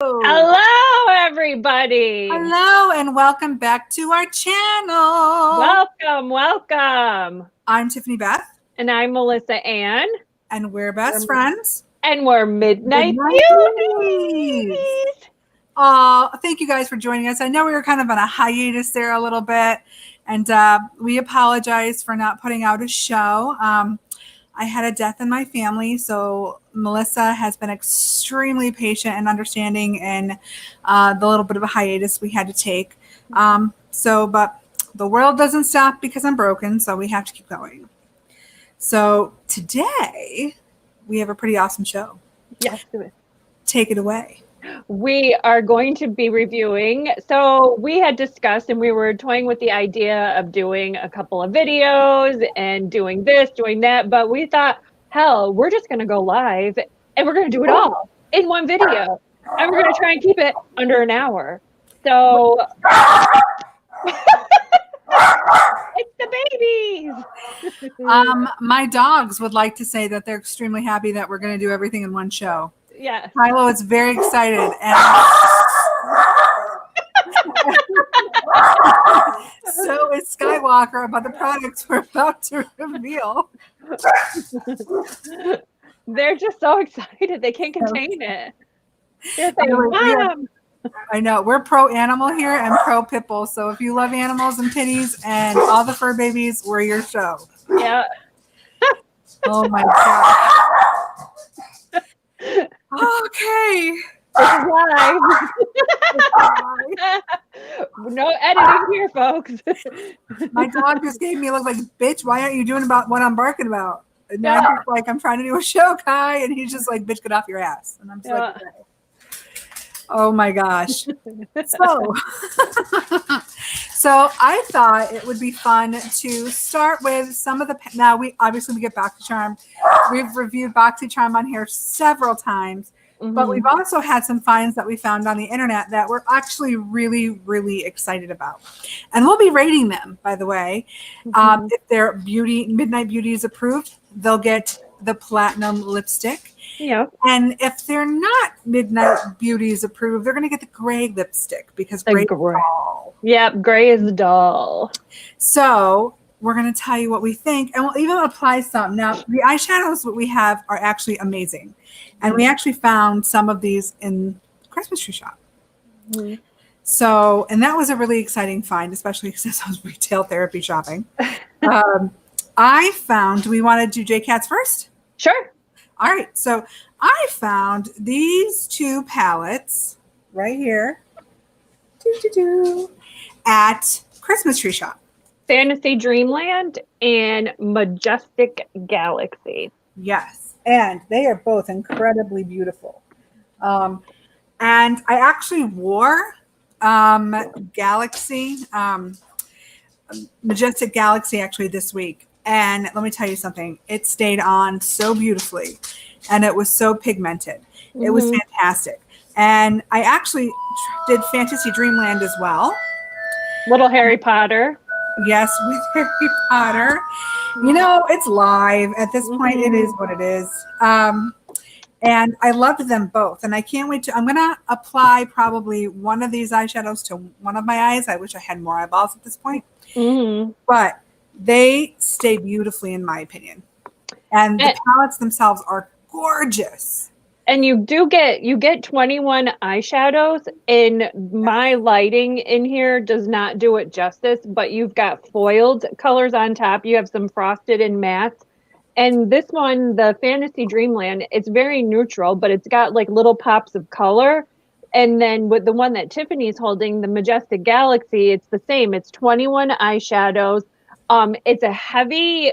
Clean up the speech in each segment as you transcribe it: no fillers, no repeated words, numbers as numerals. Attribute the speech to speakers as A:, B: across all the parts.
A: Hello, everybody.
B: Hello, and welcome back to our channel.
A: Welcome.
B: I'm Tiffany Beth.
A: And I'm Melissa Ann.
B: And we're best friends.
A: And we're Midnight Beauties.
B: Thank you guys for joining us. I know we were kind of on a hiatus there a little bit, and we apologize for not putting out a show. I had a death in my family, so Melissa has been extremely patient and understanding in the little bit of a hiatus we had to take. But the world doesn't stop because I'm broken, so we have to keep going. So today, we have a pretty awesome show.
A: Yes, do it.
B: Take it away.
A: We are going to be reviewing. So we had discussed and we were toying with the idea of doing a couple of videos and doing this, doing that. But we thought, hell, we're just going to go live and we're going to do it all in one video. And we're going to try and keep it under an hour. So it's the babies.
B: My dogs would like to say that they're extremely happy that we're going to do everything in one show.
A: Yeah.
B: Milo is very excited. And so is Skywalker about the products we're about to reveal.
A: They're just so excited. They can't contain it. They're saying, Mom.
B: I know. We're pro animal here and pro pitbull. So if you love animals and pitties and all the fur babies, we're your show.
A: Yeah.
B: Oh, my God. Okay.
A: This is live. No editing here, folks.
B: My dog just gave me a look like, bitch, why aren't you doing about what I'm barking about? And now I'm just like, I'm trying to do a show, Kai. And he's just like, bitch, get off your ass. And I'm just like, okay. Oh my gosh. So I thought it would be fun to start with some of the, now we get Boxycharm. We've reviewed Boxycharm on here several times, but we've also had some finds that we found on the internet that we're actually really, really excited about. And we'll be rating them, by the way. If they're Midnight Beauties approved, they'll get the platinum lipstick.
A: Yeah.
B: And if they're not Midnight Beauties approved, they're going to get the gray lipstick because gray is doll.
A: Yep, gray is the doll.
B: So we're going to tell you what we think, and we'll even apply some. Now, the eyeshadows that we have are actually amazing. And we actually found some of these in Christmas tree shop. So, and that was a really exciting find, especially since I was retail therapy shopping. I found, do we want to do J-Cats first?
A: Sure.
B: All right, so I found these two palettes right here at Christmas Tree Shop.
A: Fantasy Dreamland and Majestic Galaxy.
B: Yes, and they are both incredibly beautiful. And I actually wore Majestic Galaxy actually this week. And let me tell you something, it stayed on so beautifully and it was so pigmented. It was fantastic. And I actually did Fantasy Dreamland as well.
A: Little Harry Potter.
B: Yes, with Harry Potter. You know, it's live. At this point, it is what it is. And I loved them both. And I can't wait to, I'm going to apply probably one of these eyeshadows to one of my eyes. I wish I had more eyeballs at this point. But they stay beautifully, in my opinion. And the palettes themselves are gorgeous.
A: And you get 21 eyeshadows, and my lighting in here does not do it justice, but you've got foiled colors on top. You have some frosted and matte. And this one, the Fantasy Dreamland, it's very neutral, but it's got like little pops of color. And then with the one that Tiffany's holding, the Majestic Galaxy, it's the same. It's 21 eyeshadows. It's a heavy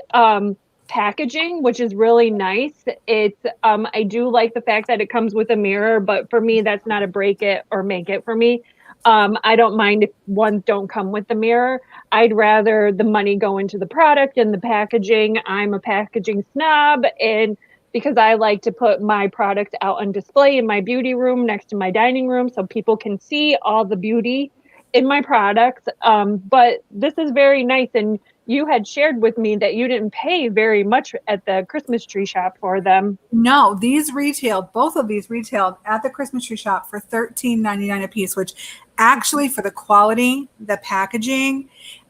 A: packaging, which is really nice. It's I do like the fact that it comes with a mirror, but for me, that's not a break it or make it for me. I don't mind if ones don't come with the mirror. I'd rather the money go into the product and the packaging. I'm a packaging snob, and because I like to put my product out on display in my beauty room next to my dining room so people can see all the beauty in my products. But this is very nice, and you had shared with me that you didn't pay very much at the Christmas tree shop for them.
B: No, both of these retailed at the Christmas tree shop for $13.99 a piece, which actually for the quality, the packaging,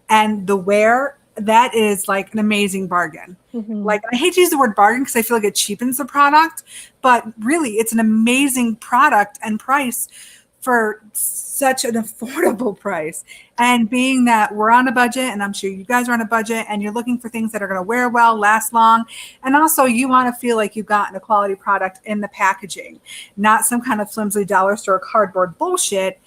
B: and the wear, that is like an amazing bargain.
A: Mm-hmm.
B: Like, I hate to use the word bargain because I feel like it cheapens the product, but really it's an amazing product and price for such an affordable price. And being that we're on a budget, and I'm sure you guys are on a budget, and you're looking for things that are going to wear well, last long, and also you want to feel like you've gotten a quality product in the packaging, not some kind of flimsy dollar store cardboard bullshit,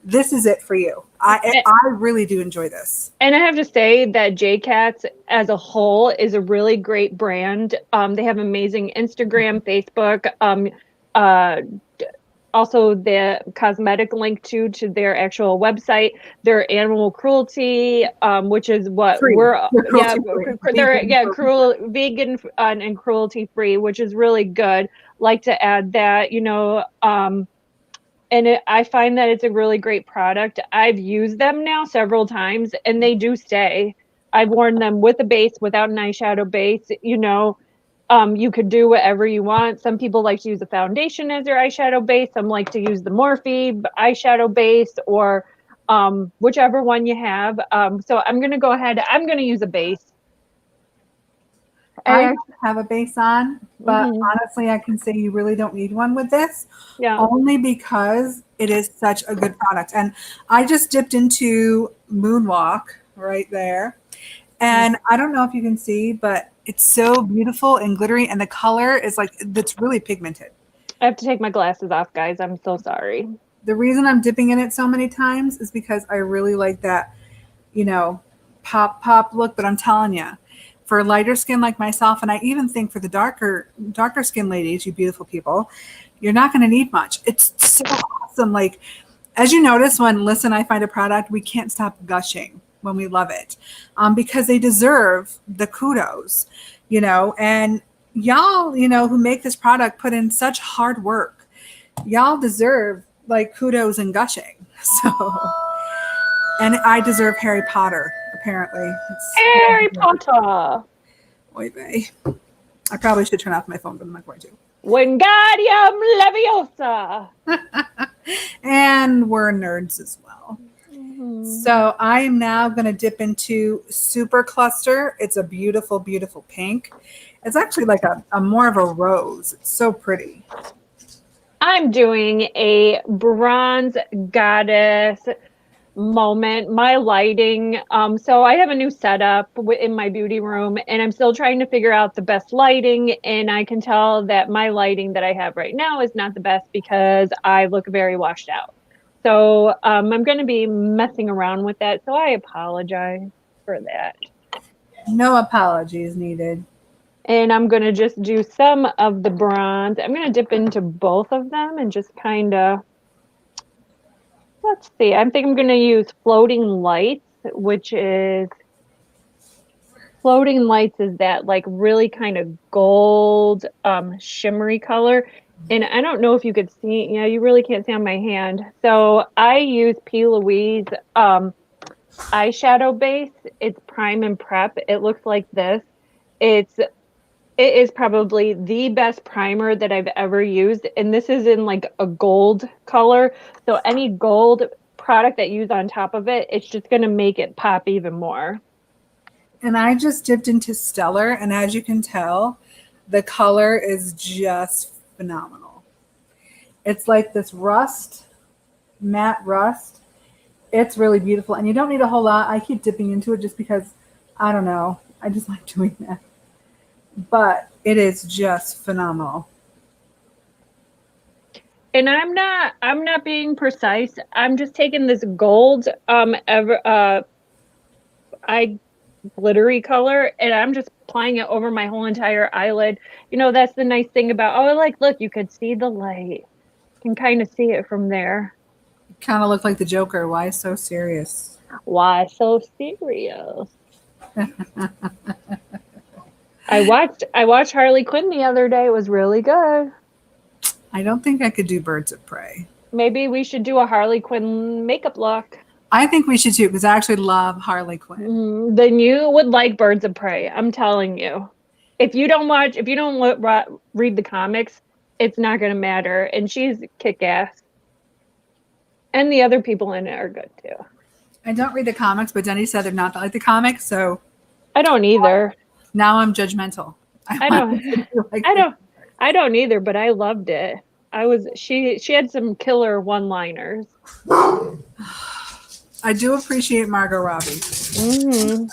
B: this is it for you. I really do enjoy this.
A: And I have to say that J-Cats as a whole is a really great brand. They have amazing Instagram, Facebook, also the cosmetic link to their actual website, their animal cruelty, which is what vegan and cruelty free, which is really good. Like to add that, and I find that it's a really great product. I've used them now several times, and they do stay. I've worn them with a base, without an eyeshadow base. You could do whatever you want. Some people like to use a foundation as their eyeshadow base. Some like to use the Morphe eyeshadow base, or whichever one you have. So I'm going to go ahead. I'm going to use a base.
B: I don't have a base on, but honestly, I can say you really don't need one with this.
A: Yeah.
B: Only because it is such a good product. And I just dipped into Moonwalk right there. And I don't know if you can see, but it's so beautiful and glittery, and the color is like, that's really pigmented.
A: I have to take my glasses off, guys. I'm so sorry.
B: The reason I'm dipping in it so many times is because I really like that, pop look. But I'm telling you, for lighter skin like myself, and I even think for the darker skin ladies, you beautiful people, you're not going to need much. It's so awesome. Like, as you notice, when Liz and I find a product, we can't stop gushing when we love it, because they deserve the kudos, and y'all, who make this product put in such hard work. Y'all deserve like kudos and gushing. So, and I deserve Harry Potter, apparently.
A: Harry Potter.
B: Oy vey. I probably should turn off my phone, but I'm not going to.
A: Wingardium Leviosa.
B: And we're nerds as well. So I am now going to dip into Super Cluster. It's a beautiful, beautiful pink. It's actually like a more of a rose. It's so pretty.
A: I'm doing a bronze goddess moment. My lighting. So I have a new setup in my beauty room, and I'm still trying to figure out the best lighting. And I can tell that my lighting that I have right now is not the best because I look very washed out. So I'm going to be messing around with that. So I apologize for that.
B: No apologies needed.
A: And I'm going to just do some of the bronze. I'm going to dip into both of them and just kind of, let's see. I think I'm going to use Floating Lights, which is, Floating Lights is that like really kind of gold, shimmery color. And I don't know if you could see, you really can't see on my hand. So I use P. Louise eyeshadow base. It's Prime and Prep. It looks like this. It is probably the best primer that I've ever used. And this is in like a gold color. So any gold product that you use on top of it, it's just going to make it pop even more.
B: And I just dipped into Stellar. And as you can tell, the color is just phenomenal. It's like this matte rust. It's really beautiful. And you don't need a whole lot. I keep dipping into it just because, I don't know, I just like doing that. But it is just phenomenal.
A: And I'm not being precise. I'm just taking this gold glittery color, and I'm just applying it over my whole entire eyelid. That's the nice thing about, look, you could see the light. You can kind of see it from there.
B: You kind of look like the Joker. Why so serious?
A: Why so serious? I watched Harley Quinn the other day. It was really good.
B: I don't think I could do Birds of Prey.
A: Maybe we should do a Harley Quinn makeup look.
B: I think we should too, because I actually love Harley Quinn.
A: Then you would like Birds of Prey. I'm telling you. If you don't read the comics, it's not going to matter. And she's kick-ass. And the other people in it are good too.
B: I don't read the comics, but Denny said they're not like the comics, so
A: I don't either.
B: now I'm judgmental.
A: I don't either, but I loved it. She had some killer one-liners.
B: I do appreciate Margot Robbie.
A: Mm-hmm.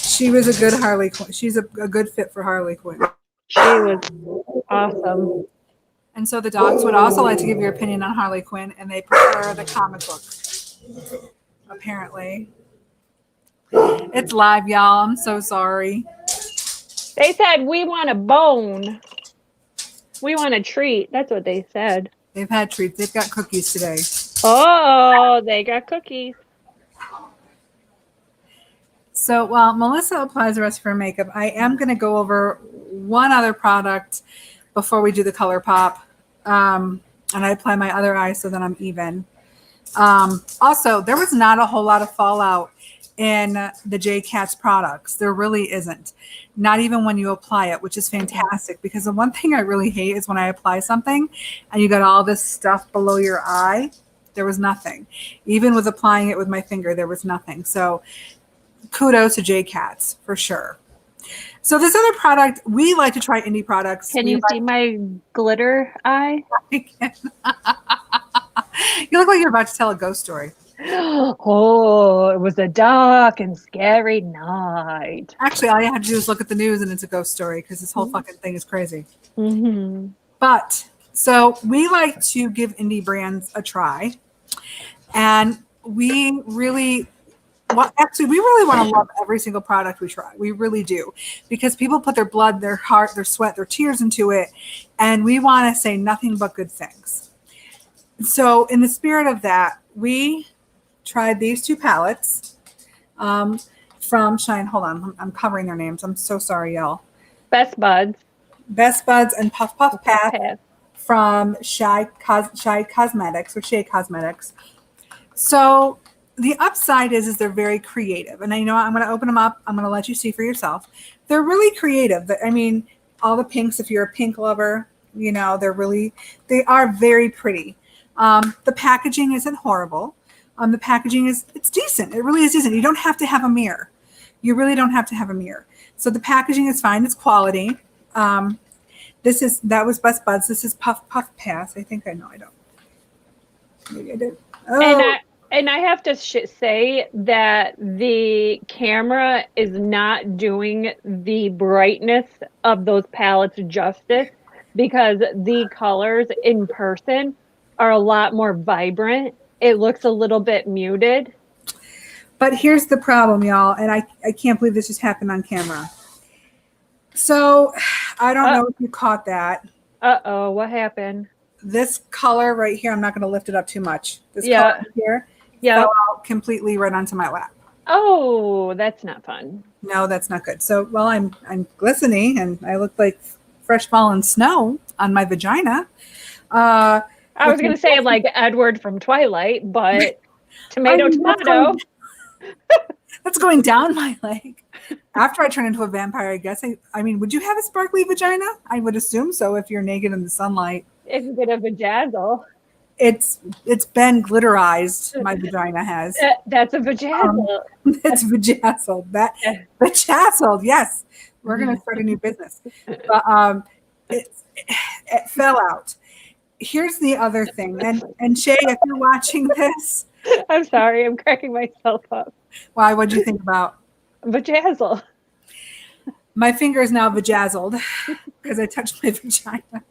B: She was a good Harley Quinn. She's a good fit for Harley Quinn.
A: She was awesome.
B: And so the dogs would also like to give your opinion on Harley Quinn, and they prefer the comic book. Apparently. It's live, y'all. I'm so sorry.
A: They said, we want a bone. We want a treat. That's what they said.
B: They've had treats. They've got cookies today.
A: Oh, they got cookies.
B: So while Melissa applies the rest of her makeup, I am going to go over one other product before we do the Coulorpop. And I apply my other eye so that I'm even. Also, there was not a whole lot of fallout in the J Cat's products. There really isn't. Not even when you apply it, which is fantastic, because the one thing I really hate is when I apply something and you got all this stuff below your eye. There was nothing. Even with applying it with my finger, there was nothing. So kudos to J Cat's for sure. So this other product, we like to try indie products.
A: Can you see my glitter eye?
B: You look like you're about to tell a ghost story.
A: Oh, it was a dark and scary night.
B: Actually, all you have to do is look at the news and it's a ghost story, because this whole fucking thing is crazy.
A: Mm-hmm.
B: But so we like to give indie brands a try. And we really want to love every single product we try. We really do, because people put their blood, their heart, their sweat, their tears into it. And we want to say nothing but good things. So in the spirit of that, we tried these two palettes from Shine. Hold on, I'm covering their names. I'm so sorry, y'all.
A: Best Buds
B: and Puff Path from Cheey Cosmetics. So the upside is they're very creative. And you know what? I'm going to open them up. I'm going to let you see for yourself. They're really creative. I mean, all the pinks, if you're a pink lover, you know, they are very pretty. The packaging isn't horrible. The packaging it's decent. It really is decent. You don't have to have a mirror. You really don't have to have a mirror. So the packaging is fine. It's quality. That was Best Buds. This is Puff Pass. I think I know. I don't. Maybe I did. Oh.
A: And I have to say that the camera is not doing the brightness of those palettes justice, because the colors in person are a lot more vibrant. It looks a little bit muted.
B: But here's the problem, y'all, and I can't believe this just happened on camera. So I don't know if you caught that.
A: Uh-oh, what happened?
B: This color right here, I'm not going to lift it up too much. This color here fell out completely right onto my lap.
A: Oh, that's not fun.
B: No, that's not good. So, well, I'm glistening, and I look like fresh fallen snow on my vagina.
A: I was going to say like Edward from Twilight, but tomato.
B: That's going down my leg. After I turn into a vampire, I guess. I mean, would you have a sparkly vagina? I would assume so if you're naked in the sunlight.
A: It's a bit of a vajazzle.
B: It's been glitterized. My vagina has.
A: That's a vajazzle.
B: It's vajazzled. Vajazzled. Yes, we're gonna start a new business. But it fell out. Here's the other thing, and Cheey, if you're watching this,
A: I'm sorry, I'm cracking myself up.
B: Why? What'd you think about
A: vajazzle?
B: My finger is now vajazzled because I touched my vagina.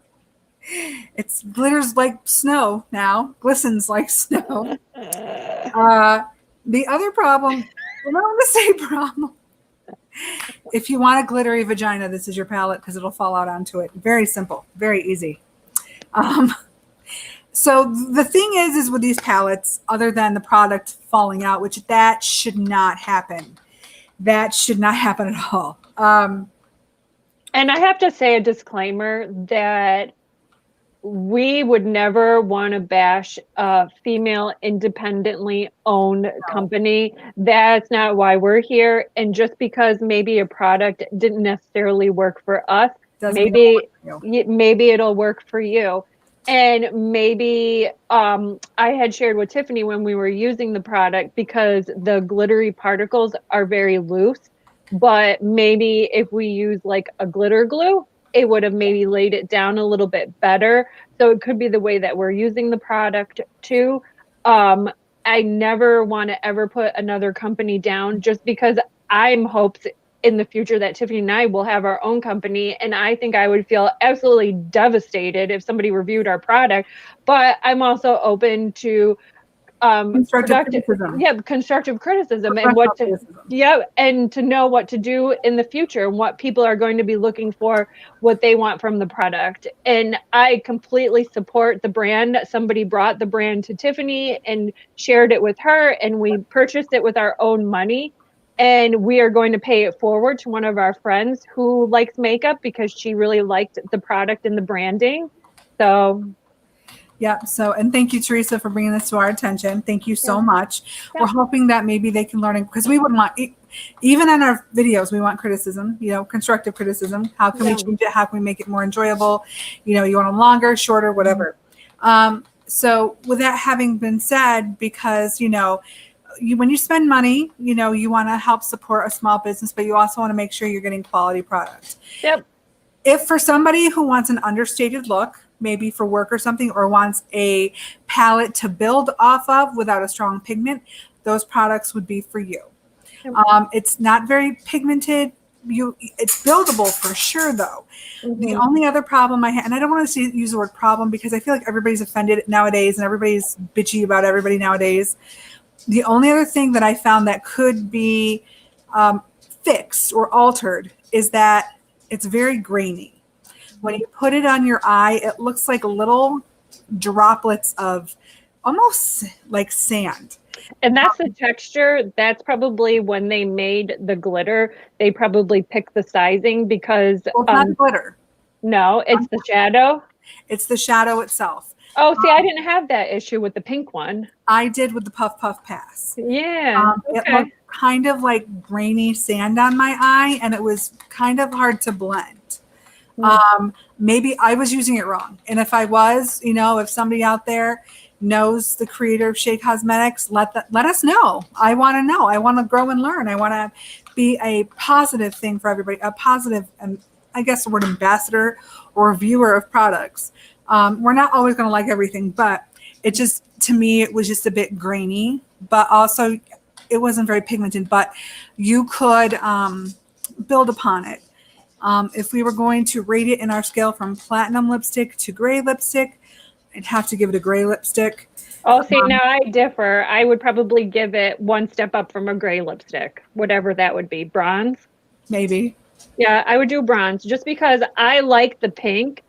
B: It glitters like snow now, glistens like snow. The other problem, I don't want to say problem. If you want a glittery vagina, this is your palette because it'll fall out onto it. Very simple, very easy. So the thing is with these palettes, other than the product falling out, which that should not happen. That should not happen at all.
A: And I have to say a disclaimer that we would never want to bash a female independently owned company. That's not why we're here. And just because maybe a product didn't necessarily work for us,
B: Doesn't mean it'll
A: maybe
B: work for you.
A: maybe it'll work for you. And maybe I had shared with Tiffany when we were using the product because the glittery particles are very loose, but maybe if we use like a glitter glue, it would have maybe laid it down a little bit better. So it could be the way that we're using the product too. I never want to ever put another company down just because I'm hopes in the future that Tiffany and I will have our own company. And I think I would feel absolutely devastated if somebody reviewed our product. But I'm also open to
B: Constructive criticism.
A: constructive criticism and
B: Professional criticism.
A: and to know what to do in the future and what people are going to be looking for, what they want from the product. And I completely support the brand. Somebody brought the brand to Tiffany and shared it with her, and we purchased it with our own money. And we are going to pay it forward to one of our friends who likes makeup because she really liked the product and the branding. So
B: Yeah. So, and thank you, Teresa, for bringing this to our attention. Thank you so much.
A: Yeah.
B: We're hoping that maybe they can learn, because we wouldn't want, even in our videos, we want criticism, constructive criticism. How can we change it? How can we make it more enjoyable? You want them longer, shorter, whatever. So with that having been said, because, when you spend money, you want to help support a small business, but you also want to make sure you're getting quality products.
A: Yep.
B: If for somebody who wants an understated look, maybe for work or something, or wants a palette to build off of without a strong pigment, those products would be for you. It's not very pigmented. It's buildable for sure, though. The only other problem I have, and I don't want to use the word problem because I feel like everybody's offended nowadays and everybody's bitchy about everybody nowadays. The only other thing that I found that could be fixed or altered is that it's very grainy. When you put it on your eye, it looks like little droplets of almost like sand.
A: And that's the texture. That's probably when they made the glitter, they probably picked the sizing because
B: Well, it's not glitter.
A: No, it's the shadow.
B: It's the shadow itself.
A: Oh, see, I didn't have that issue with the pink one.
B: I did with the Puff Puff Pass.
A: Yeah.
B: It looked kind of like grainy sand on my eye, and it was kind of hard to blend. Maybe I was using it wrong. And if I was, if somebody out there knows the creator of Cheey Cosmetics, let us know. I want to know. I want to grow and learn. I want to be a positive thing for everybody, a positive, and I guess the word ambassador or viewer of products. We're not always going to like everything, but it just, to me, it was just a bit grainy, but also it wasn't very pigmented, but you could build upon it. If we were going to rate it in our scale from platinum lipstick to gray lipstick, I'd have to give it a gray lipstick.
A: Oh, see, now I differ. I would probably give it one step up from a gray lipstick, whatever that would be. Bronze?
B: Maybe.
A: Yeah, I would do bronze just because I like the pink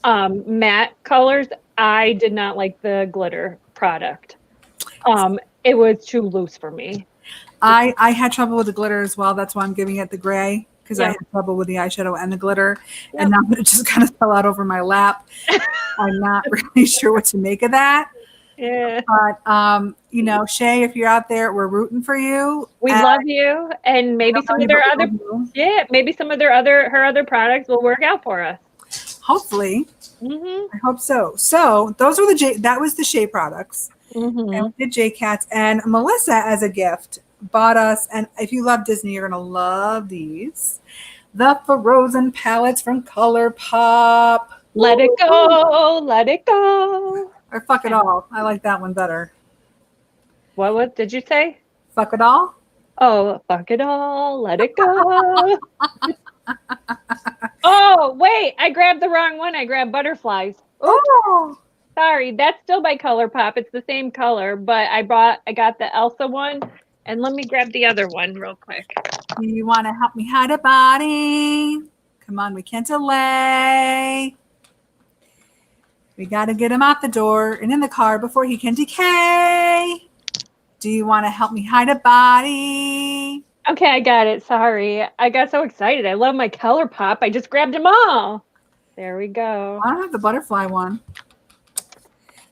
A: matte colors. I did not like the glitter product. It was too loose for me.
B: I had trouble with the glitter as well. That's why I'm giving it the gray, because I had trouble with the eyeshadow and the glitter. And now that it just kind of fell out over my lap, I'm not really sure what to make of that.
A: Yeah.
B: But, Cheey, if you're out there, we're rooting for you.
A: We love you. And maybe some of their other, maybe some of her other products will work out for us.
B: Hopefully. I hope so. So those were that was the Cheey products. And we did J-Cats. And Melissa, as a gift, bought us, and if you love Disney, you're going to love these, the Frozen palettes from Coulorpop.
A: Let it go. Let it go.
B: Or Fuck It All. I like that one better.
A: What did you say?
B: Fuck It All?
A: Oh, fuck it all. Let it go. Oh, wait. I grabbed the wrong one. I grabbed butterflies. Oops.
B: Oh.
A: Sorry. That's still by Coulorpop. It's the same color, but I got the Elsa one. And let me grab the other one real quick.
B: Do you want to help me hide a body? Come on, we can't delay. We got to get him out the door and in the car before he can decay. Do you want to help me hide a body?
A: Okay, I got it. Sorry. I got so excited. I love my Coulorpop. I just grabbed them all. There we go.
B: I don't have the butterfly one.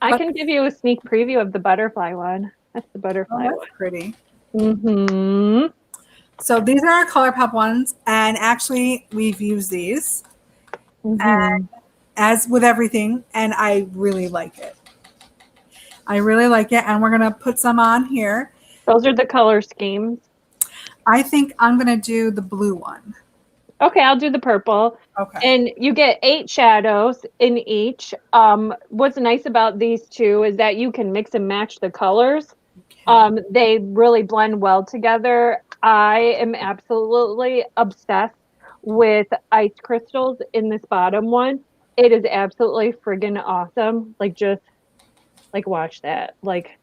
A: I can give you a sneak preview of the butterfly one. That's the butterfly
B: That's
A: one.
B: pretty.
A: Mm-hmm.
B: So these are our Coulorpop ones, and actually we've used these, and as with everything, and I really like it. I really like it, and we're gonna put some on here.
A: Those are the color schemes.
B: I think I'm gonna do the blue one.
A: Okay, I'll do the purple.
B: Okay.
A: And you get 8 shadows in each. What's nice about these two is that you can mix and match the colors.
B: Okay.
A: They really blend well together. I am absolutely obsessed with ice crystals in this bottom one. It is absolutely friggin' awesome. Like, just like watch that. Like,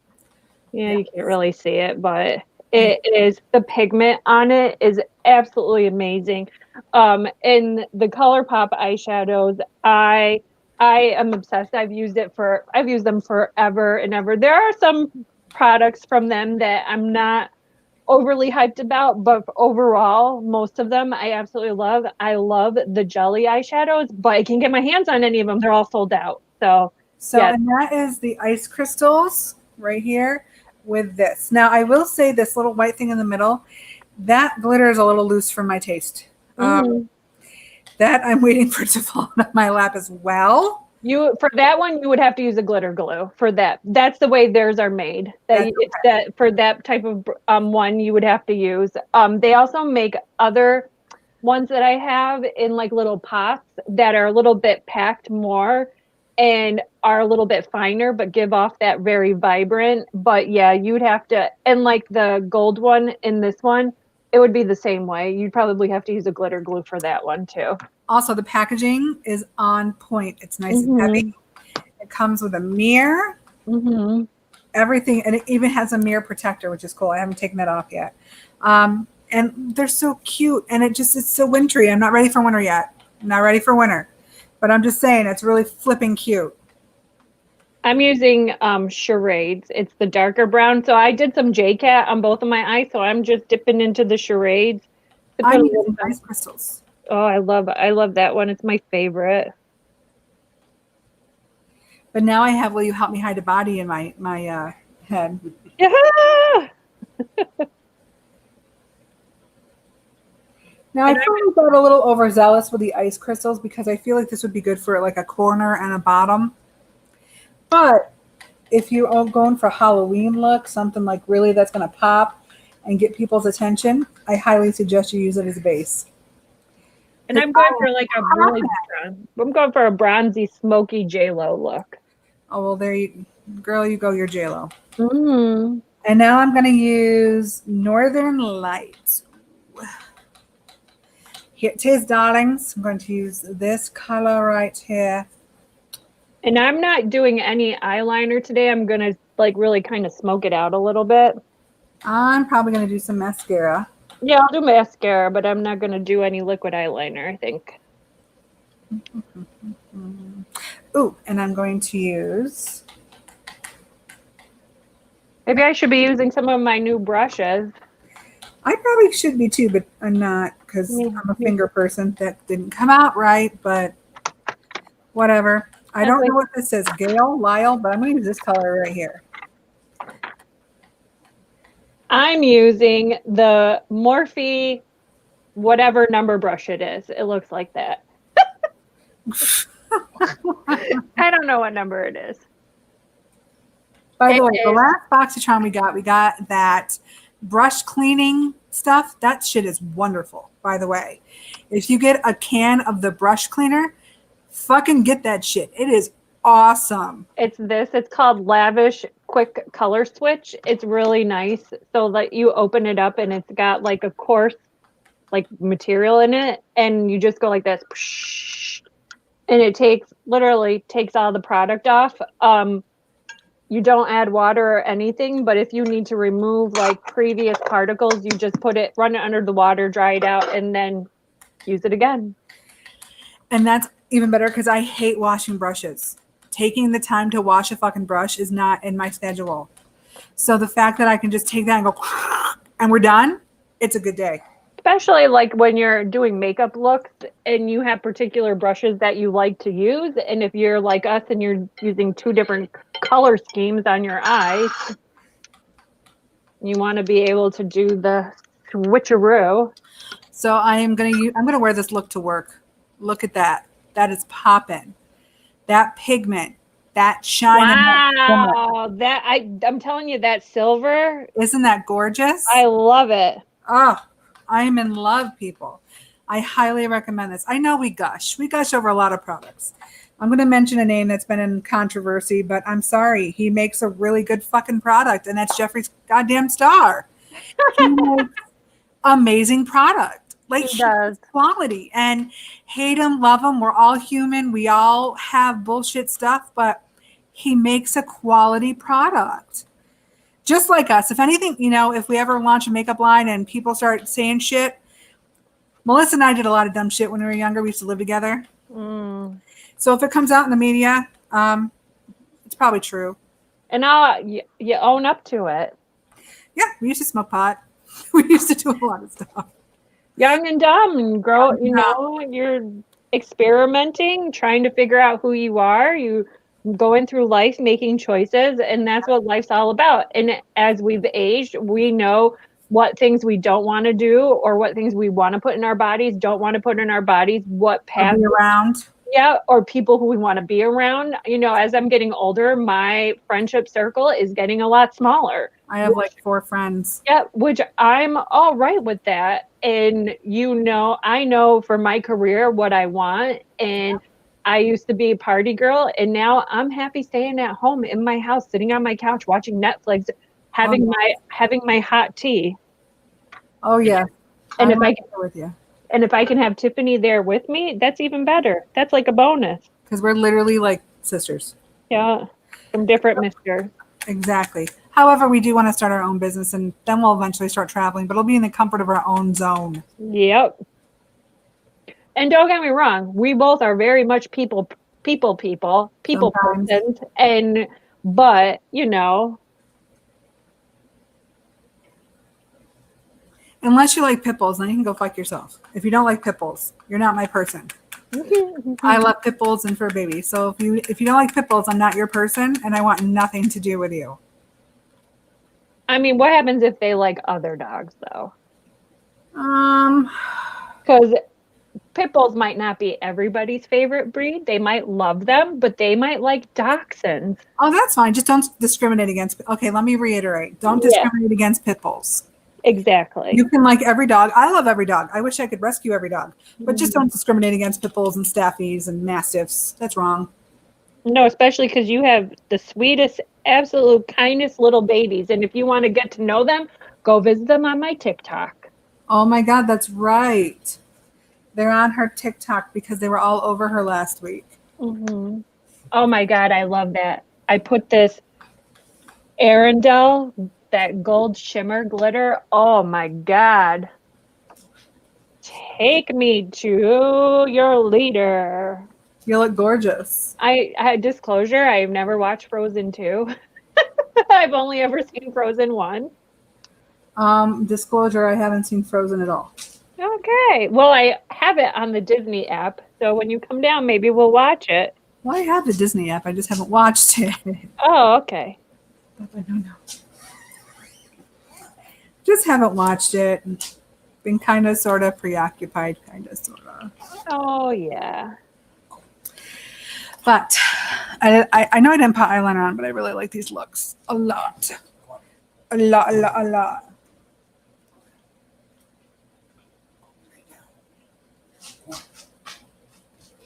A: yeah, you can't really see it, but it is, the pigment on it is absolutely amazing. And the Coulorpop eyeshadows, I am obsessed. I've used them forever and ever. There are some products from them that I'm not overly hyped about, but overall, most of them I absolutely love. I love the jelly eyeshadows, but I can't get my hands on any of them. They're all sold out. So yeah.
B: And that is the ice crystals right here with this. Now I will say this little white thing in the middle, that glitter is a little loose for my taste. That I'm waiting for it to fall out of my lap as well.
A: For that one, you would have to use a glitter glue for that. That's the way theirs are made. That for that type of one, you would have to use. They also make other ones that I have in like little pots that are a little bit packed more and are a little bit finer, but give off that very vibrant. But yeah, you'd have to, and like the gold one in this one, it would be the same way. You'd probably have to use a glitter glue for that one too.
B: Also, the packaging is on point. It's nice and heavy. It comes with a mirror, everything, and it even has a mirror protector, which is cool. I haven't taken that off yet. And they're so cute, and it's so wintry. I'm not ready for winter yet. I'm not ready for winter, but I'm just saying it's really flipping cute.
A: I'm using charades. It's the darker brown. So I did some J-Cat on both of my eyes, so I'm just dipping into the charades.
B: I'm using ice crystals.
A: Oh, I love that one. It's my favorite.
B: But now I have Will You Help Me Hide a Body in my head.
A: Yeah.
B: Now I probably got a little overzealous with the ice crystals because I feel like this would be good for like a corner and a bottom. But if you are going for a Halloween look, something like really that's going to pop and get people's attention, I highly suggest you use it as a base.
A: And I'm going for like I'm going for a bronzy, smoky J-Lo look.
B: Oh, well, there you go, you're J-Lo.
A: Mm-hmm.
B: And now I'm going to use Northern Lights. Here it is, darlings. I'm going to use this color right here.
A: And I'm not doing any eyeliner today. I'm going to like really kind of smoke it out a little bit.
B: I'm probably going to do some mascara.
A: Yeah, I'll do mascara, but I'm not going to do any liquid eyeliner, I think.
B: Ooh, and I'm going to use...
A: Maybe I should be using some of my new brushes.
B: I probably should be too, but I'm not because I'm a finger person. That didn't come out right, but whatever. I don't know what this says, Lyle, but I'm going to use this color right here.
A: I'm using the Morphe, whatever number brush it is. It looks like that. I don't know what number it is.
B: By the way, the last Boxycharm we got that brush cleaning stuff. That shit is wonderful, by the way. If you get a can of the brush cleaner, fucking get that shit. It is awesome.
A: It's called Lavish Quick Color Switch. It's really nice. So that you open it up and it's got like a coarse like material in it, and you just go like this, and it literally takes all the product off. You don't add water or anything, but if you need to remove like previous particles, you just run it under the water, dry it out, and then use it again. And that's
B: even better because I hate washing brushes. Taking the time to wash a fucking brush is not in my schedule. So the fact that I can just take that and go, and we're done, it's a good day.
A: Especially like when you're doing makeup looks and you have particular brushes that you like to use. And if you're like us and you're using two different color schemes on your eyes, you want to be able to do the switcheroo.
B: So I'm gonna wear this look to work. Look at that. That is popping. That pigment, that shine, and that shimmer.
A: Wow, I'm telling you, that silver,
B: Isn't that gorgeous?
A: I love it.
B: Oh, I'm in love, people. I highly recommend this. I know we gush. We gush over a lot of products. I'm going to mention a name that's been in controversy, but I'm sorry. He makes a really good fucking product, and that's Jeffrey's goddamn star. He makes amazing product. Like,
A: He does.
B: quality. And hate him, love him. We're all human. We all have bullshit stuff, but he makes a quality product. Just like us. If anything, if we ever launch a makeup line and people start saying shit, Melissa and I did a lot of dumb shit when we were younger. We used to live together.
A: Mm.
B: So if it comes out in the media, it's probably true.
A: And you own up to it.
B: Yeah, we used to smoke pot. We used to do a lot of stuff.
A: Young and dumb and grow, you're experimenting, trying to figure out who you are. You going through life making choices, and that's what life's all about. And as we've aged, we know what things we don't want to do or what things we want to put in our bodies, don't want to put in our bodies, what path
B: around.
A: Yeah, or people who we want to be around. As I'm getting older, my friendship circle is getting a lot smaller.
B: I have like 4 friends.
A: Yeah, which I'm all right with that. And I know for my career what I want. And I used to be a party girl, and now I'm happy staying at home in my house, sitting on my couch, watching Netflix, having my hot tea.
B: Oh yeah.
A: And
B: I'm with you.
A: And if I can have Tiffany there with me, that's even better. That's like a bonus.
B: Because we're literally like sisters.
A: Yeah, from different misters.
B: Exactly. However, we do want to start our own business, and then we'll eventually start traveling, but it'll be in the comfort of our own zone.
A: Yep. And don't get me wrong, we both are very much people
B: Sometimes.
A: persons. But,
B: Unless you like pit bulls, then you can go fuck yourself. If you don't like pit bulls, you're not my person. I love pit bulls and fur babies. So if you don't like pit bulls, I'm not your person, and I want nothing to do with you.
A: I mean, what happens if they like other dogs, though? Because pit bulls might not be everybody's favorite breed. They might love them, but they might like dachshunds.
B: Oh, that's fine. Just don't discriminate against. Okay, let me reiterate. Don't discriminate against pit bulls.
A: Exactly.
B: You can like every dog. I love every dog. I wish I could rescue every dog. But just don't discriminate against pit bulls and staffies and mastiffs. That's wrong.
A: No, especially because you have the sweetest, absolute kindest little babies. And if you want to get to know them, go visit them on my TikTok.
B: Oh my God, that's right. They're on her TikTok because they were all over her last week.
A: Mm-hmm. Oh my God, I love that. I put this Arendelle, that gold shimmer glitter. Oh my God. Take me to your leader.
B: You look gorgeous.
A: I had disclosure. I've never watched Frozen 2. I've only ever seen Frozen 1.
B: Disclosure, I haven't seen Frozen at all.
A: Okay. Well, I have it on the Disney app. So when you come down, maybe we'll watch it.
B: Well, I have the Disney app. I just haven't watched it.
A: Oh, okay.
B: I don't know. Just haven't watched it. Been kind of sort of preoccupied, kind of sort of.
A: Oh, yeah.
B: But I know I didn't put eyeliner on, but I really like these looks a lot. A lot.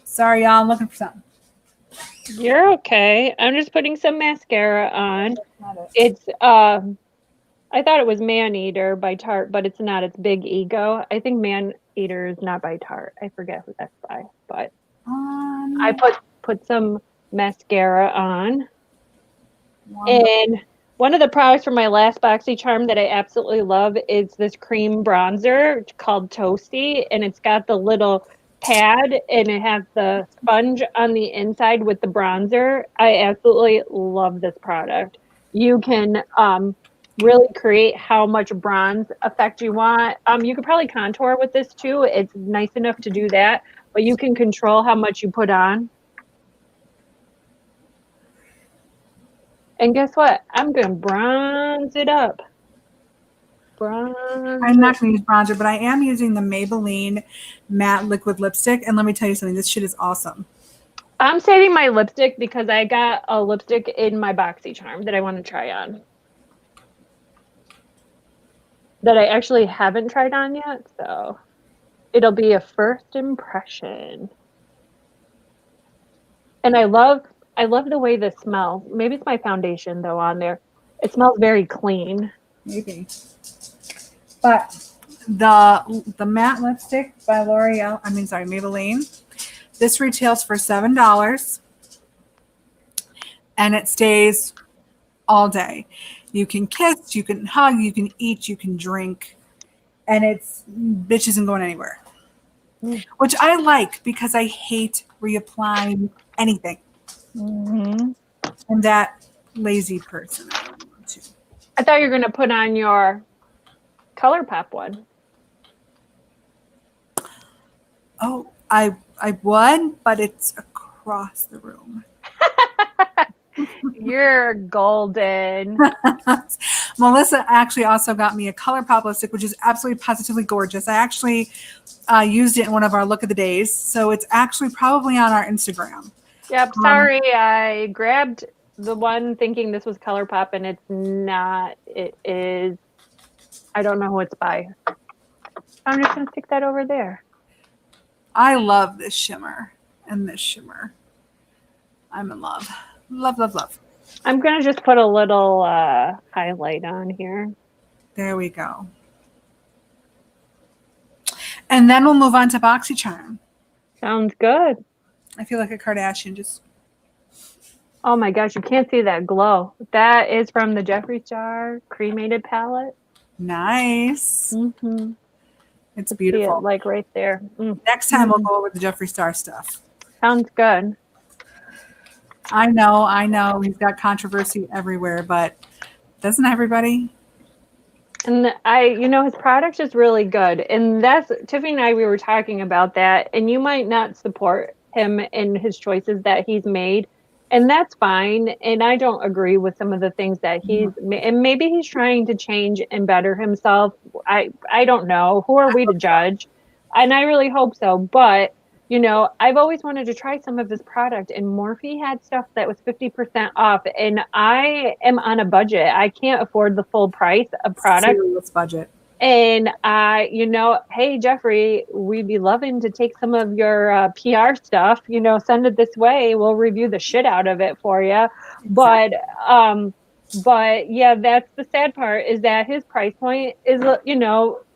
B: Sorry, y'all. I'm looking for something.
A: You're okay. I'm just putting some mascara on. It's I thought it was Man Eater by Tarte, but it's not. It's Big Ego. I think Man Eater is not by Tarte. I forget who that's by, but I put some mascara on. And one of the products from my last Boxycharm that I absolutely love is this cream bronzer called Toasty, and it's got the little pad and it has the sponge on the inside with the bronzer. I absolutely love this product. You can really create how much bronze effect you want. You could probably contour with this too. It's nice enough to do that, but you can control how much you put on. And guess what? I'm going to bronze it up. Bronze.
B: I'm not going to use bronzer, but I am using the Maybelline matte liquid lipstick. And let me tell you something, this shit is awesome.
A: I'm saving my lipstick because I got a lipstick in my Boxycharm that I want to try on. That I actually haven't tried on yet, so it'll be a first impression. And I love the way this smells. Maybe it's my foundation though on there. It smells very clean.
B: Maybe. But the matte lipstick by Maybelline. This retails for $7. And it stays all day. You can kiss, you can hug, you can eat, you can drink. And bitch isn't going anywhere. Which I like because I hate reapplying anything.
A: Mm-hmm.
B: And that lazy person.
A: I thought you were going to put on your Coulorpop one.
B: Oh, I would, but it's across the room.
A: You're golden.
B: Melissa actually also got me a Coulorpop lipstick, which is absolutely positively gorgeous. I actually used it in one of our look of the days, so it's actually probably on our Instagram.
A: Yep, sorry, I grabbed the one thinking this was Coulorpop, and it's not. It is, I don't know who it's by. I'm just going to stick that over there.
B: I love this shimmer and this shimmer. I'm in love. Love, love, love.
A: I'm going to just put a little highlight on here.
B: There we go. And then we'll move on to Boxycharm.
A: Sounds good.
B: I feel like a Kardashian just.
A: Oh my gosh, you can't see that glow. That is from the Jeffree Star cremated palette.
B: Nice.
A: Mm-hmm.
B: It's beautiful.
A: See it, like right there.
B: Next time we'll go over the Jeffree Star stuff.
A: Sounds good.
B: I know. He's got controversy everywhere, but doesn't everybody?
A: And his product is really good. And that's, Tiffany and I, we were talking about that. And you might not support him in his choices that he's made. And that's fine. And I don't agree with some of the things that and maybe he's trying to change and better himself. I don't know. Who are we to judge? And I really hope so. But, I've always wanted to try some of his product, and Morphe had stuff that was 50% off. And I am on a budget. I can't afford the full price of product.
B: Serious budget.
A: And hey, Jeffree, we'd be loving to take some of your PR stuff, send it this way. We'll review the shit out of it for you. Exactly. But yeah, that's the sad part, is that his price point is,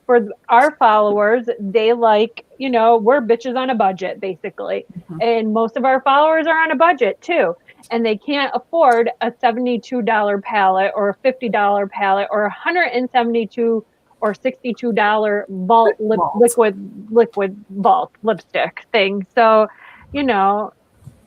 A: for our followers, they like, we're bitches on a budget, basically. Mm-hmm. And most of our followers are on a budget too. And they can't afford a $72 palette or a $50 palette or $172 or $62 liquid vault lipstick thing. So,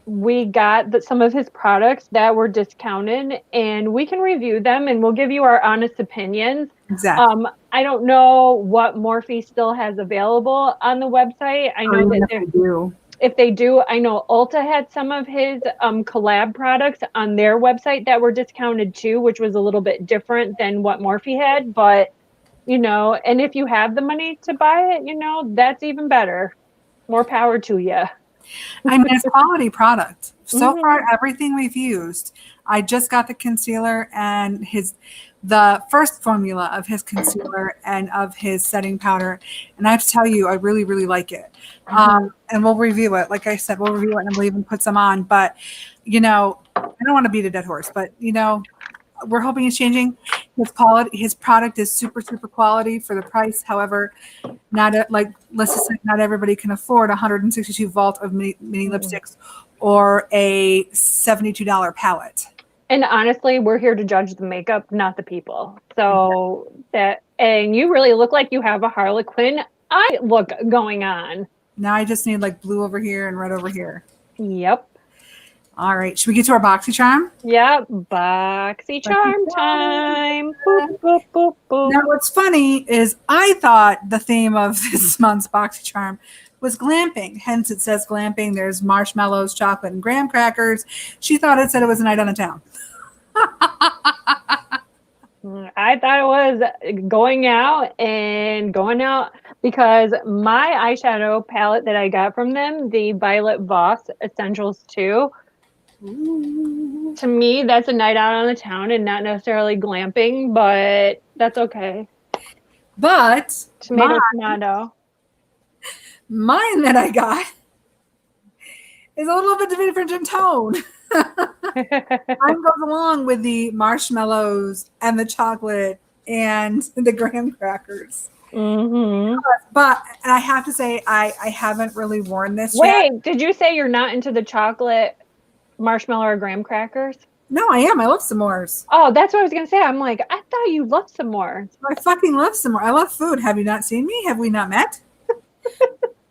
A: we got some of his products that were discounted, and we can review them and we'll give you our honest opinions.
B: Exactly.
A: I don't know what Morphe still has available on the website. I know that they do. If they do, I know Ulta had some of his collab products on their website that were discounted too, which was a little bit different than what Morphe had. But, and if you have the money to buy it, that's even better. More power to you.
B: I mean, it's a quality product. So far, everything we've used, I just got the concealer and the first formula of his concealer and of his setting powder. And I have to tell you, I really, really like it. And we'll review it. Like I said, we'll review it and we'll even put some on. But, I don't want to beat a dead horse, but, we're hoping it's changing. His product is super, super quality for the price. However, like Lissa said, not everybody can afford 162 vault of mini lipsticks or a $72 palette.
A: And honestly, we're here to judge the makeup, not the people. So and you really look like you have a Harlequin eye look going on.
B: Now I just need like blue over here and red over here.
A: Yep.
B: All right. Should we get to our Boxycharm?
A: Yep. Boxycharm time. Boop, boop, boop.
B: Now, what's funny is I thought the theme of this month's Boxycharm was glamping. Hence, it says glamping. There's marshmallows, chocolate, and graham crackers. She thought it said it was a night on the town.
A: I thought it was going out because my eyeshadow palette that I got from them, the Violet Voss Essentials 2, to me, that's a night out on the town and not necessarily glamping, but that's okay.
B: But
A: tomato.
B: Mine that I got is a little bit different in tone. Mine goes along with the marshmallows and the chocolate and the graham crackers.
A: Mm-hmm.
B: But I have to say, I haven't really worn this yet.
A: Wait, did you say you're not into the chocolate marshmallow or graham crackers?
B: No, I am. I love s'mores.
A: Oh, that's what I was going to say. I'm like, I thought you loved s'mores.
B: I fucking love s'mores. I love food. Have you not seen me? Have we not met?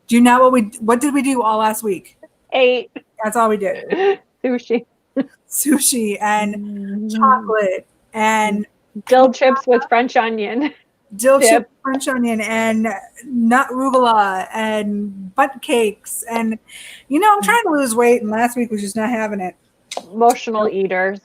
B: Do you know what did we do all last week?
A: Ate.
B: That's all we did. Sushi and chocolate and
A: dill chips with French onion.
B: Dill chip, French onion, and nut rugula, and butt cakes, and I'm trying to lose weight, and last week was just not having it.
A: Emotional eaters.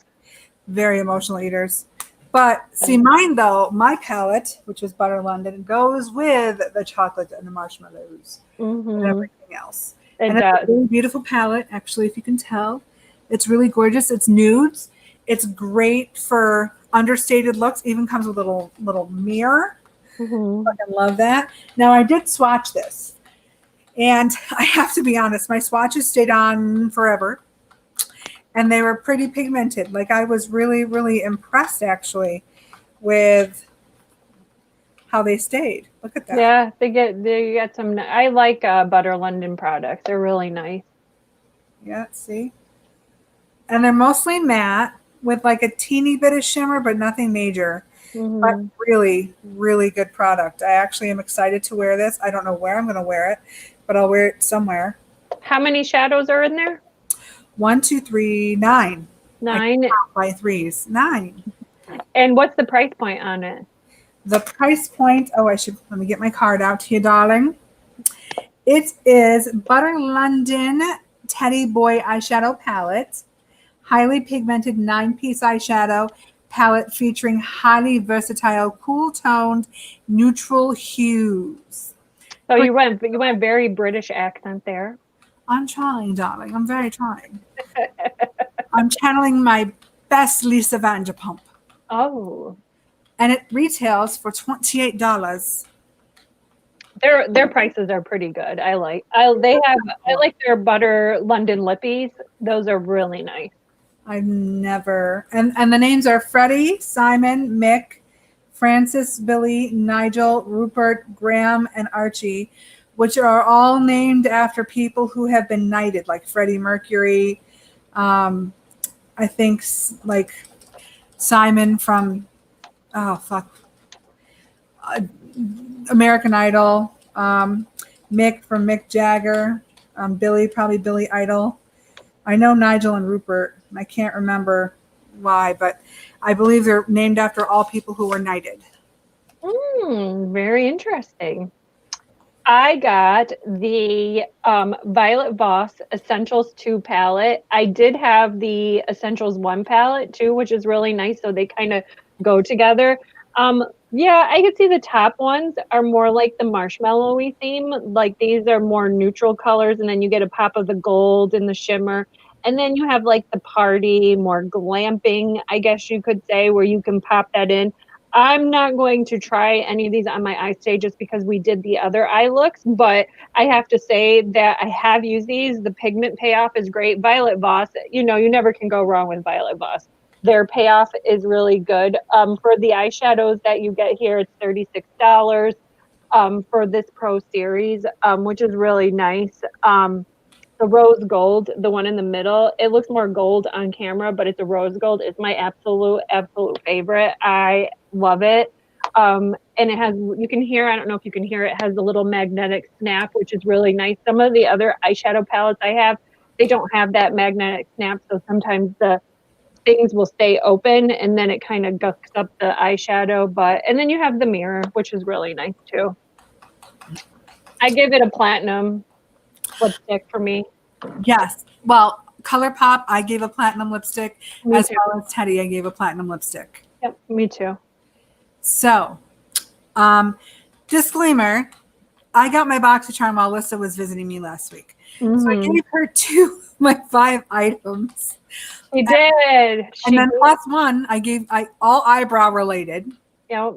B: Very emotional eaters. But see, mine though, my palette, which is Butter London, goes with the chocolate and the marshmallows and everything else. And it's a really beautiful palette, actually, if you can tell. It's really gorgeous. It's nudes. It's great for understated looks. Even comes with a little mirror.
A: Mm-hmm.
B: I love that. Now, I did swatch this. And I have to be honest, my swatches stayed on forever. And they were pretty pigmented. Like, I was really, really impressed, actually, with how they stayed. Look at that.
A: Yeah, they get some. I like Butter London products. They're really nice.
B: Yeah, see? And they're mostly matte with like a teeny bit of shimmer, but nothing major.
A: Mm-hmm.
B: But really, really good product. I actually am excited to wear this. I don't know where I'm going to wear it, but I'll wear it somewhere.
A: How many shadows are in there?
B: 1, 2, 3, 9.
A: 9
B: by threes. 9.
A: And what's the price point on it?
B: The price point. Oh, let me get my card out here, darling. It is Butter London Teddy Boy Eyeshadow Palette. Highly pigmented 9-piece eyeshadow palette featuring highly versatile, cool-toned, neutral hues.
A: So you went very British accent there.
B: I'm trying, darling. I'm very trying. I'm channeling my best Lisa Vanderpump.
A: Oh.
B: And it retails for $28.
A: Their prices are pretty good. I like their Butter London lippies. Those are really nice.
B: I've never and the names are Freddie, Simon, Mick, Francis, Billy, Nigel, Rupert, Graham, and Archie, which are all named after people who have been knighted, like Freddie Mercury. I think like Simon from American Idol. Mick from Mick Jagger. Billy, probably Billy Idol. I know Nigel and Rupert. I can't remember why, but I believe they're named after all people who were knighted.
A: Very interesting. I got the Violet Voss Essentials 2 palette. I did have the Essentials 1 palette too, which is really nice. So they kind of go together. Yeah, I could see the top ones are more like the marshmallowy theme. Like these are more neutral colors, and then you get a pop of the gold and the shimmer. And then you have like the party, more glamping, I guess you could say, where you can pop that in. I'm not going to try any of these on my eye stage just because we did the other eye looks, but I have to say that I have used these. The pigment payoff is great. Violet Voss, you never can go wrong with Violet Voss. Their payoff is really good. For the eyeshadows that you get here, it's $36 for this Pro Series, which is really nice. The rose gold, the one in the middle, it looks more gold on camera, but it's a rose gold. It's my absolute favorite. I love it. And it has, you can hear, I don't know if you can hear, it has a little magnetic snap, which is really nice. Some of the other eyeshadow palettes I have, they don't have that magnetic snap. So sometimes the things will stay open, and then it kind of gucks up the eyeshadow. And then you have the mirror, which is really nice too. I give it a platinum lipstick for me.
B: Yes. Well, Coulorpop, I gave a platinum lipstick.
A: Me
B: As
A: too.
B: well as Teddy, I gave a platinum lipstick.
A: Yep, me too.
B: So, disclaimer, I got my Boxycharm while Alyssa was visiting me last week.
A: Mm-hmm.
B: So I gave her 2 of my 5 items.
A: She did.
B: And then plus 1, I all eyebrow related.
A: Yep.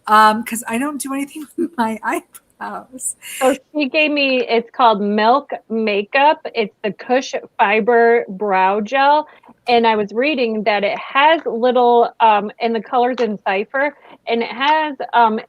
B: Because I don't do anything with my eyebrows.
A: So she gave me, it's called Milk Makeup. It's the Kush Fiber Brow Gel. And I was reading that it has little, and the colors in Cypher, and it has,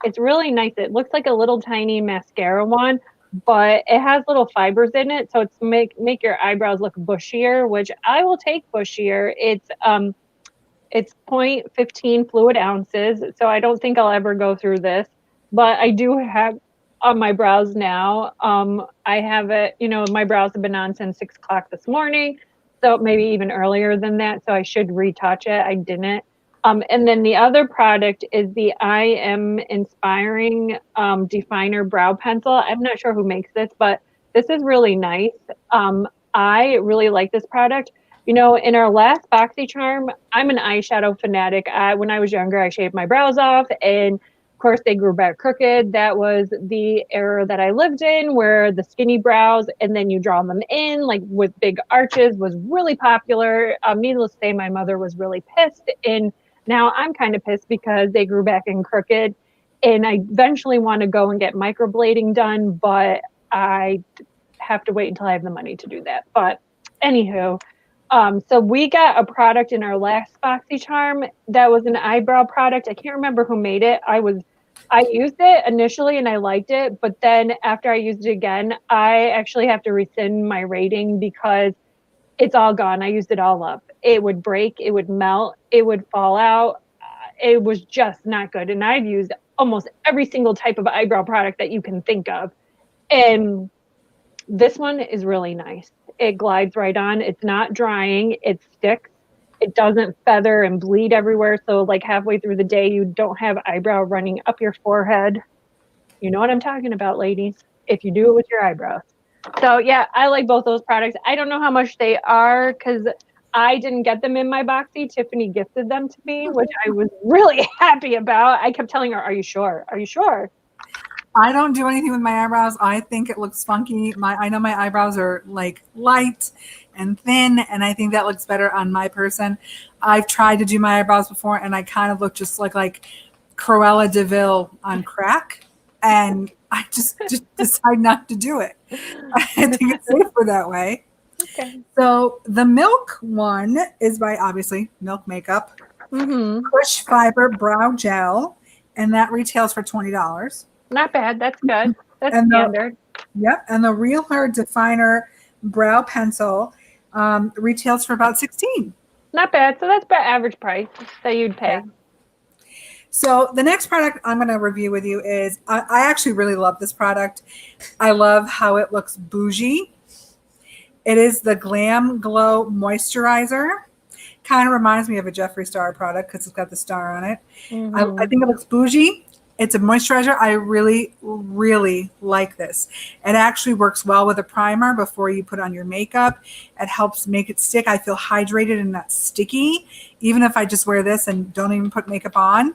A: it's really nice. It looks like a little tiny mascara wand, but it has little fibers in it. So it's to make your eyebrows look bushier, which I will take bushier. It's 0.15 fluid ounces. So I don't think I'll ever go through this, but I do have on my brows now. I have it, my brows have been on since 6 o'clock this morning. So maybe even earlier than that. So I should retouch it. I didn't. And then the other product is the I Am Inspiring Definer Brow Pencil. I'm not sure who makes this, but this is really nice. I really like this product. In our last Boxycharm, I'm an eyeshadow fanatic. When I was younger, I shaved my brows off, and of course they grew back crooked. That was the era that I lived in, where the skinny brows and then you draw them in like with big arches was really popular. Needless to say, my mother was really pissed, and now I'm kind of pissed because they grew back in crooked, and I eventually want to go and get microblading done, but I have to wait until I have the money to do that. But anywho, so we got a product in our last Boxycharm that was an eyebrow product. I can't remember who made it. I used it initially and I liked it, but then after I used it again, I actually have to rescind my rating because it's all gone. I used it all up. It would break, it would melt, it would fall out. It was just not good. And I've used almost every single type of eyebrow product that you can think of. And this one is really nice. It glides right on. It's not drying. It sticks. It doesn't feather and bleed everywhere. So like halfway through the day, you don't have eyebrow running up your forehead. You know what I'm talking about, ladies, if you do it with your eyebrows. So yeah, I like both those products. I don't know how much they are because I didn't get them in my Boxy. Tiffany gifted them to me, which I was really happy about. I kept telling her, are you sure? Are you sure?
B: I don't do anything with my eyebrows. I think it looks funky. I know my eyebrows are like light and thin, and I think that looks better on my person. I've tried to do my eyebrows before, and I kind of look just like Cruella de Vil on crack, and I just decide not to do it. I think it's safer that way.
A: Okay.
B: So the Milk one is by obviously Milk Makeup.
A: Mm-hmm.
B: Kush Fiber Brow Gel, and that retails for $20.
A: Not bad. That's good. That's
B: And
A: standard.
B: Yep. And the Real Her Definer Brow Pencil retails for about $16.
A: Not bad. So that's about average price that you'd pay.
B: Yeah. So the next product I'm going to review with you is, I actually really love this product. I love how it looks bougie. It is the Glam Glow Moisturizer. Kind of reminds me of a Jeffree Star product because it's got the star on it.
A: Mm-hmm.
B: I think it looks bougie. It's a moisturizer. I really, really like this. It actually works well with a primer before you put on your makeup. It helps make it stick. I feel hydrated and not sticky, even if I just wear this and don't even put makeup on.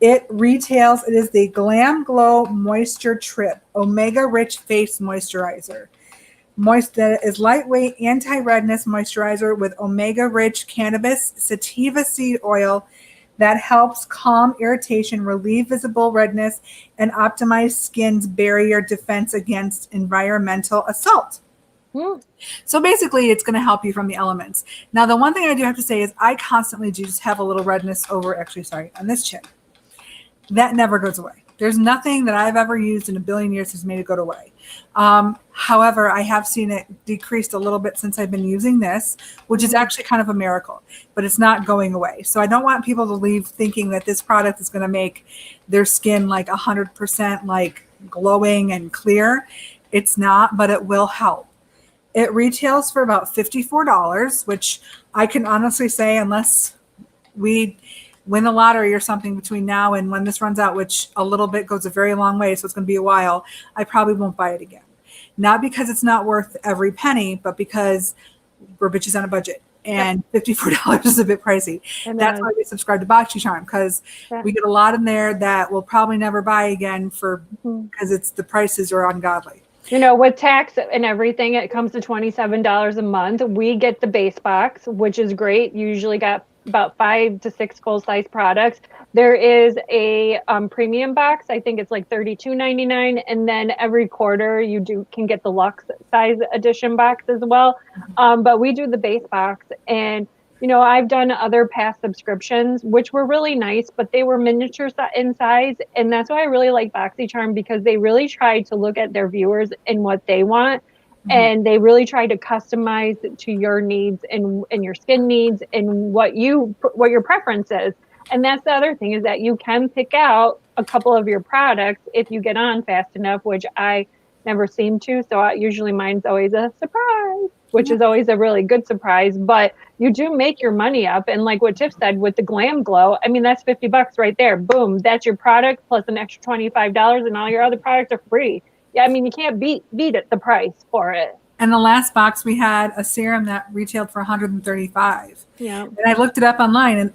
B: It retails, it is the Glam Glow Moisture Trip Omega Rich Face Moisturizer. That is lightweight anti-redness moisturizer with omega rich cannabis sativa seed oil that helps calm irritation, relieve visible redness, and optimize skin's barrier defense against environmental assault. So basically, it's going to help you from the elements. Now, the one thing I do have to say is I constantly do just have a little redness on this chin. That never goes away. There's nothing that I've ever used in a billion years has made it go away. However, I have seen it decreased a little bit since I've been using this, which is actually kind of a miracle, but it's not going away. So I don't want people to leave thinking that this product is going to make their skin like 100% like glowing and clear. It's not, but it will help. It retails for about $54, which I can honestly say, unless we win the lottery or something between now and when this runs out, which a little bit goes a very long way, so it's going to be a while, I probably won't buy it again. Not because it's not worth every penny, but because we're bitches on a budget. And $54 is a bit pricey.
A: And
B: that's why we subscribe to Boxycharm, because we get a lot in there that we'll probably never buy again because it's the prices are ungodly.
A: You know, with tax and everything, it comes to $27 a month. We get the base box, which is great. You usually got about 5 to 6 full-size products. There is a premium box. I think it's like $32.99, and then every quarter you can get the luxe size edition box as well. But we do the base box, and you know, I've done other past subscriptions, which were really nice, but they were miniature in size. And that's why I really like Boxycharm, because they really tried to look at their viewers and what they want. And they really try to customize to your needs and your skin needs and what your preference is. And that's the other thing, is that you can pick out a couple of your products if you get on fast enough, which I never seem to. So usually mine's always a surprise, which is always a really good surprise. But you do make your money up. And like what Tiff said with the Glam Glow, I mean, that's $50 right there. Boom. That's your product plus an extra $25, and all your other products are free. Yeah, I mean, you can't beat it, the price for it.
B: And the last box, we had a serum that retailed for $135.
A: Yeah.
B: And I looked it up online, and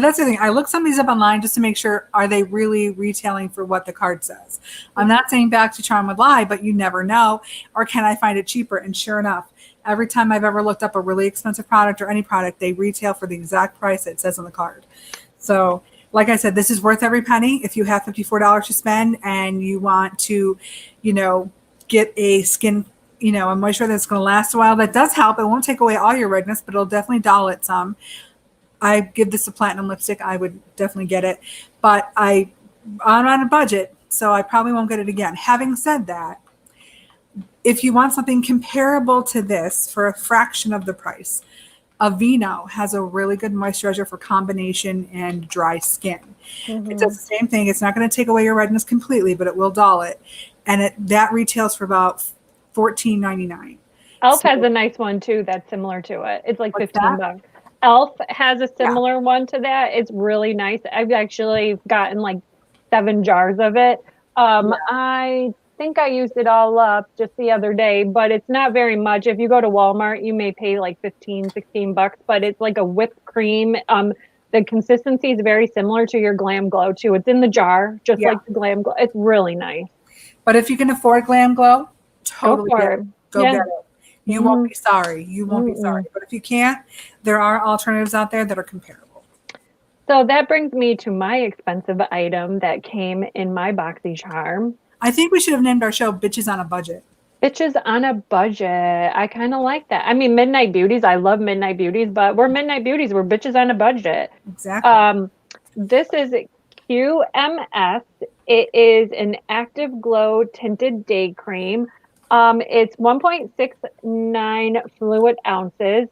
B: that's the thing. I looked some of these up online just to make sure, are they really retailing for what the card says? I'm not saying Boxycharm would lie, but you never know. Or can I find it cheaper? And sure enough, every time I've ever looked up a really expensive product or any product, they retail for the exact price it says on the card. So like I said, this is worth every penny. If you have $54 to spend and you want to, you know, get a skin, you know, a moisturizer that's going to last a while, that does help. It won't take away all your redness, but it'll definitely dull it some. I give this a platinum lipstick. I would definitely get it, but I'm on a budget, so I probably won't get it again. Having said that, if you want something comparable to this for a fraction of the price, Aveeno has a really good moisturizer for combination and dry skin. It does the same thing. It's not going to take away your redness completely, but it will dull it. And that retails for about $14.99.
A: Elf has a nice one too that's similar to it. It's like $15. Elf has a similar one to that. It's really nice. I've actually gotten like 7 jars of it. I think I used it all up just the other day, but it's not very much. If you go to Walmart, you may pay like $15-16, but it's like a whipped cream. The consistency is very similar to your Glam Glow too. It's in the jar, just like the Glam Glow. It's really nice.
B: But if you can afford Glam Glow, totally go get it. You won't be sorry. You won't be sorry. But if you can't, there are alternatives out there that are comparable.
A: So that brings me to my expensive item that came in my Boxycharm.
B: I think we should have named our show Bitches on a Budget.
A: Bitches on a Budget. I kind of like that. I mean, Midnight Beauties. I love Midnight Beauties, but we're Midnight Beauties. We're bitches on a budget.
B: Exactly.
A: This is QMS. It is an Active Glow Tinted Day Cream. It's 1.69 fluid ounces.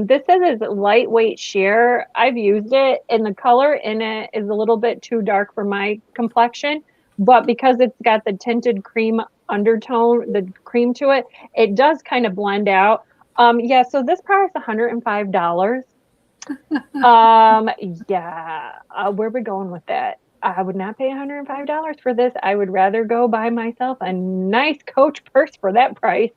A: This says it's lightweight sheer. I've used it, and the color in it is a little bit too dark for my complexion, but because it's got the tinted cream undertone, the cream to it, it does kind of blend out. Yeah, so this product's $105. Where are we going with that? I would not pay $105 for this. I would rather go buy myself a nice Coach purse for that price.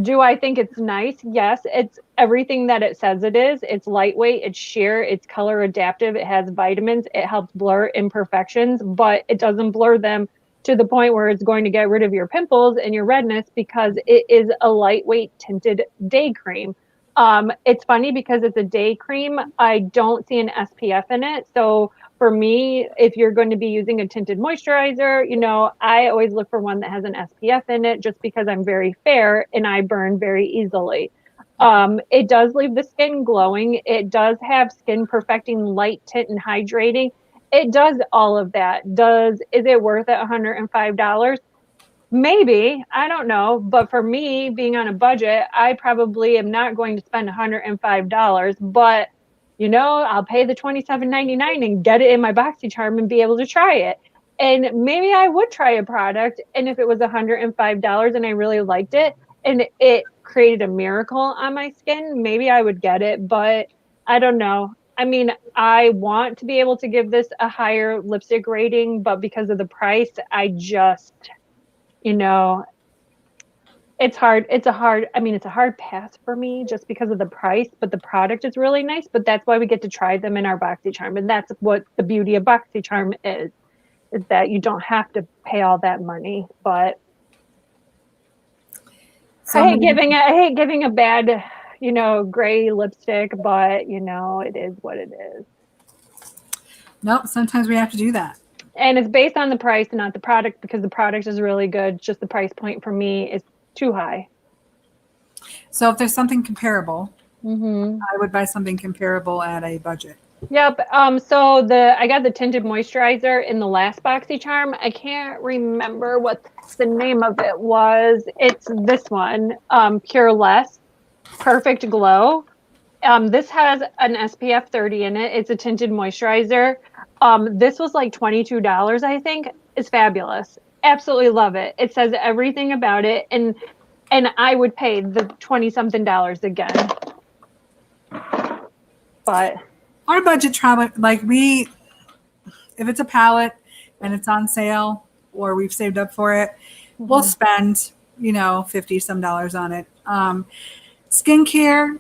A: Do I think it's nice? Yes, it's everything that it says it is. It's lightweight, it's sheer, it's color adaptive, it has vitamins, it helps blur imperfections, but it doesn't blur them to the point where it's going to get rid of your pimples and your redness, because it is a lightweight tinted day cream. It's funny because it's a day cream. I don't see an SPF in it. So for me, if you're going to be using a tinted moisturizer, you know, I always look for one that has an SPF in it, just because I'm very fair and I burn very easily. It does leave the skin glowing. It does have skin perfecting light tint and hydrating. It does all of that. Is it worth it $105? Maybe, I don't know. But for me, being on a budget, I probably am not going to spend $105, but you know, I'll pay the $27.99 and get it in my Boxycharm and be able to try it. And maybe I would try a product, and if it was $105 and I really liked it, and it created a miracle on my skin, maybe I would get it, but I don't know. I mean, I want to be able to give this a higher lipstick rating, but because of the price, I just, you know, it's hard. I mean, it's a hard pass for me just because of the price, but the product is really nice. But that's why we get to try them in our Boxycharm. And that's what the beauty of Boxycharm is that you don't have to pay all that money. But
B: So
A: I hate giving a bad, gray lipstick, but it is what it is.
B: nope, sometimes we have to do that.
A: And it's based on the price and not the product because the product is really good. Just the price point for me is too high.
B: So if there's something comparable,
A: Mm-hmm.
B: I would buy something comparable at a budget.
A: Yep. So I got the tinted moisturizer in the last Boxycharm. I can't remember what the name of it was. It's this one, Pure Less Perfect Glow. This has an SPF 30 in it. It's a tinted moisturizer. This was like $22, I think. It's fabulous. Absolutely love it. It says everything about it, and I would pay the $20-something again. But
B: our budget travel, if it's a palette and it's on sale or we've saved up for it, we'll spend, $50 some on it. Skincare,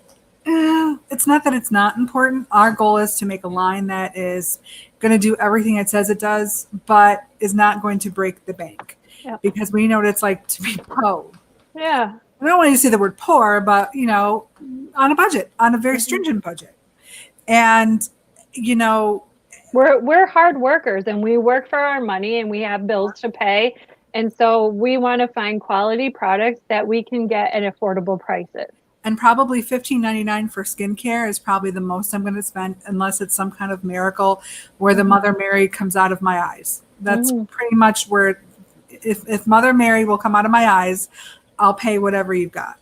B: it's not that it's not important. Our goal is to make a line that is going to do everything it says it does, but is not going to break the bank.
A: Yep.
B: Because we know what it's like to be poor.
A: Yeah.
B: I don't want you to say the word poor, but, on a budget, on a very stringent budget. And,
A: we're hard workers and we work for our money and we have bills to pay. And so we want to find quality products that we can get at affordable prices.
B: And probably $15.99 for skincare is probably the most I'm going to spend, unless it's some kind of miracle where the Mother Mary comes out of my eyes. That's pretty much where, if Mother Mary will come out of my eyes, I'll pay whatever you've got.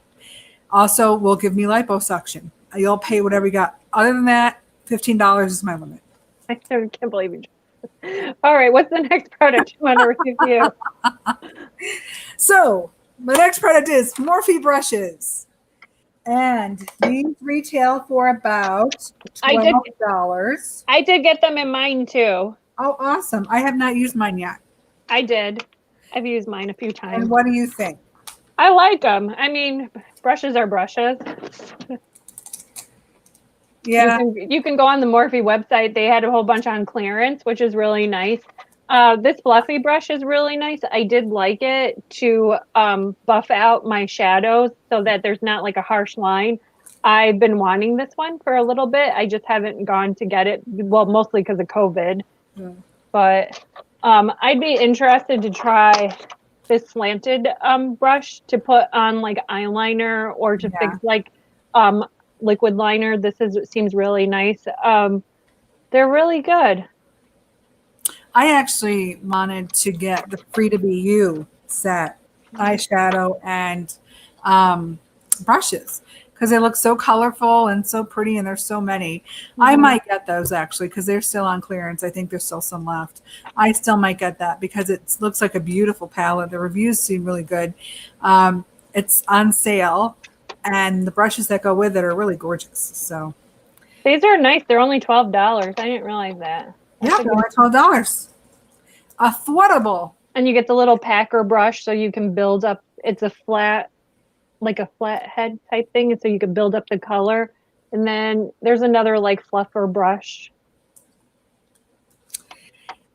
B: Also, will give me liposuction. You'll pay whatever you got. Other than that, $15 is my limit.
A: I can't believe you. All right, what's the next product you want to review?
B: So, my next product is Morphe brushes. And these retail for about $12.
A: I did get them in mine too.
B: Oh, awesome. I have not used mine yet.
A: I did. I've used mine a few times.
B: And what do you think?
A: I like them. I mean, brushes are brushes.
B: Yeah.
A: You can go on the Morphe website. They had a whole bunch on clearance, which is really nice. This fluffy brush is really nice. I did like it to buff out my shadows so that there's not like a harsh line. I've been wanting this one for a little bit. I just haven't gone to get it. Well, mostly because of COVID. But I'd be interested to try this slanted brush to put on like eyeliner or to fix like liquid liner. Seems really nice. They're really good.
B: I actually wanted to get the Free to Be You set, eyeshadow and brushes, because they look so colorful and so pretty, and there's so many. I might get those actually because they're still on clearance. I think there's still some left. I still might get that because it looks like a beautiful palette. The reviews seem really good. It's on sale, and the brushes that go with it are really gorgeous. So
A: these are nice. They're only $12. I didn't realize that.
B: Yeah, they're only $12. Affordable.
A: And you get the little packer brush so you can build up. It's a flat head type thing. And so you can build up the color. And then there's another like fluffer brush.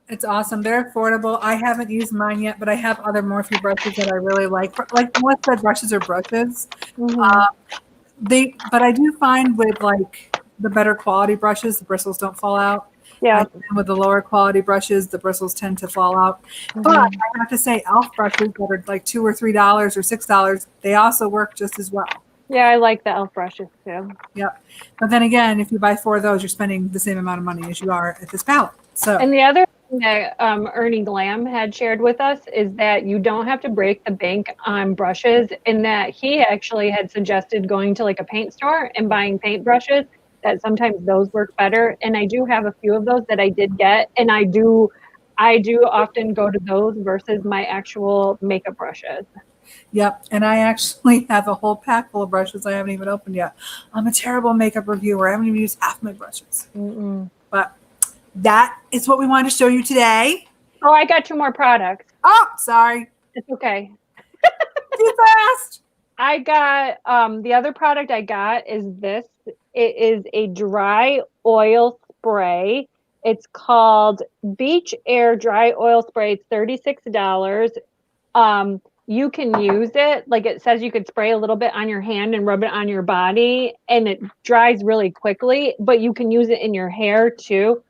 B: It's awesome. They're affordable. I haven't used mine yet, but I have other Morphe brushes that I really like. Like most said, brushes are brushes. But I do find with like the better quality brushes, the bristles don't fall out.
A: Yeah.
B: And with the lower quality brushes, the bristles tend to fall out. But I have to say, e.l.f. brushes that are like $2 or $3 or $6, they also work just as well.
A: Yeah, I like the e.l.f. brushes too.
B: Yep. But then again, if you buy 4 of those, you're spending the same amount of money as you are at this palette. So.
A: And the other thing that Ernie Glam had shared with us is that you don't have to break the bank on brushes, and that he actually had suggested going to like a paint store and buying paint brushes. That sometimes those work better, and I do have a few of those that I did get, and I do often go to those versus my actual makeup brushes.
B: Yep. And I actually have a whole pack full of brushes I haven't even opened yet. I'm a terrible makeup reviewer. I haven't even used half my brushes.
A: Mm-mm.
B: But that is what we wanted to show you today.
A: Oh, I got 2 more products.
B: Oh, sorry.
A: It's okay.
B: Too fast.
A: I got the other product I got is this. It is a dry oil spray. It's called Beach Air Dry Oil Spray. It's $36. You can use it, like it says you could spray a little bit on your hand and rub it on your body, and it dries really quickly, but you can use it in your hair too.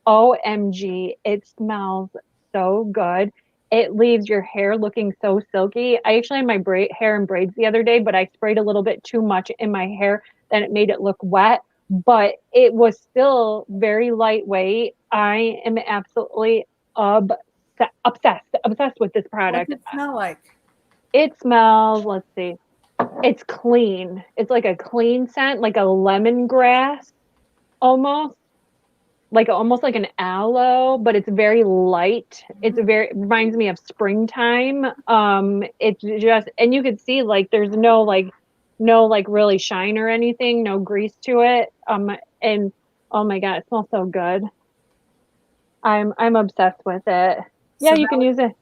A: OMG, it smells so good. It leaves your hair looking so silky. I actually had my hair in braids the other day, but I sprayed a little bit too much in my hair, then it made it look wet, but it was still very lightweight. I am absolutely obsessed with this
B: What
A: product.
B: does it smell like?
A: It smells, let's see, it's clean. It's like a clean scent, like a lemongrass almost. Like almost like an aloe, but it's very light. It's it reminds me of springtime. It's just, and you could see like there's no like really shine or anything, no grease to it. And oh my God, it smells so good. I'm obsessed with it. Yeah,
B: So
A: you can use it.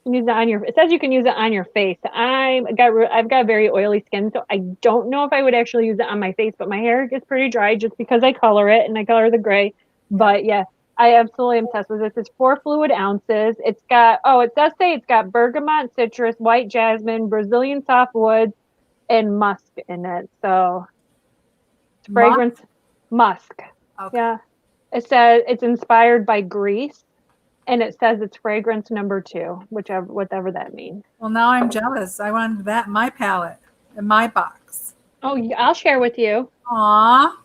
A: Use it on your. It says you can use it on your face. I've got very oily skin, so I don't know if I would actually use it on my face. But my hair gets pretty dry just because I color it and I color the gray. But yeah, I absolutely am obsessed with this. It's 4 fluid ounces. It does say it's got bergamot, citrus, white jasmine, Brazilian softwoods, and musk in it. So it's fragrance musk.
B: Okay.
A: Yeah, it says it's inspired by Greece. And it says it's fragrance number 2, whatever that means.
B: Well, now I'm jealous. I wanted that in my palette, in my box.
A: Oh, I'll share with you.
B: Aw.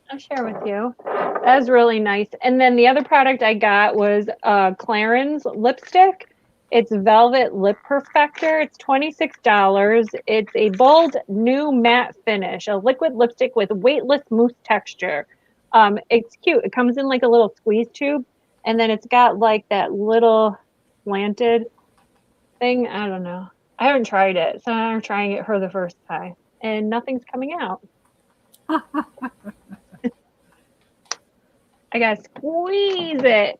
A: I'll share with you. That's really nice. And then the other product I got was Clarins lipstick. It's Velvet Lip Perfector. It's $26. It's a bold new matte finish, a liquid lipstick with weightless mousse texture. It's cute. It comes in like a little squeeze tube. And then it's got like that little slanted thing. I don't know. I haven't tried it. So I'm trying it for the first time. And nothing's coming out. I gotta squeeze it.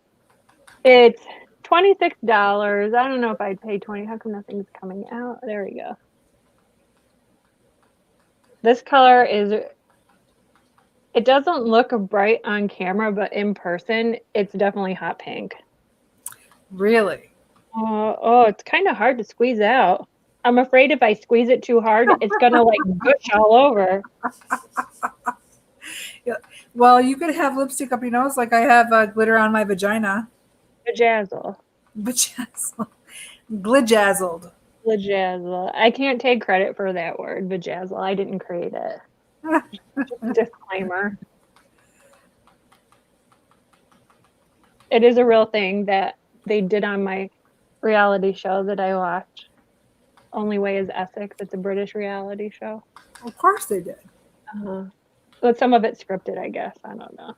A: It's $26. I don't know if I'd pay $20. How come nothing's coming out? There we go. This color is... It doesn't look bright on camera, but in person, it's definitely hot pink.
B: Really?
A: It's kind of hard to squeeze out. I'm afraid if I squeeze it too hard, it's gonna like gush all over.
B: Yeah. Well, you could have lipstick up your nose like I have glitter on my vagina.
A: Bejazzle.
B: Bejazzled. Glijazzled.
A: Bejazzle. I can't take credit for that word, bejazzle. I didn't create it. Disclaimer. It is a real thing that they did on my reality show that I watched. Only Way is Essex. It's a British reality show.
B: Of course they did.
A: But some of it's scripted, I guess. I don't know.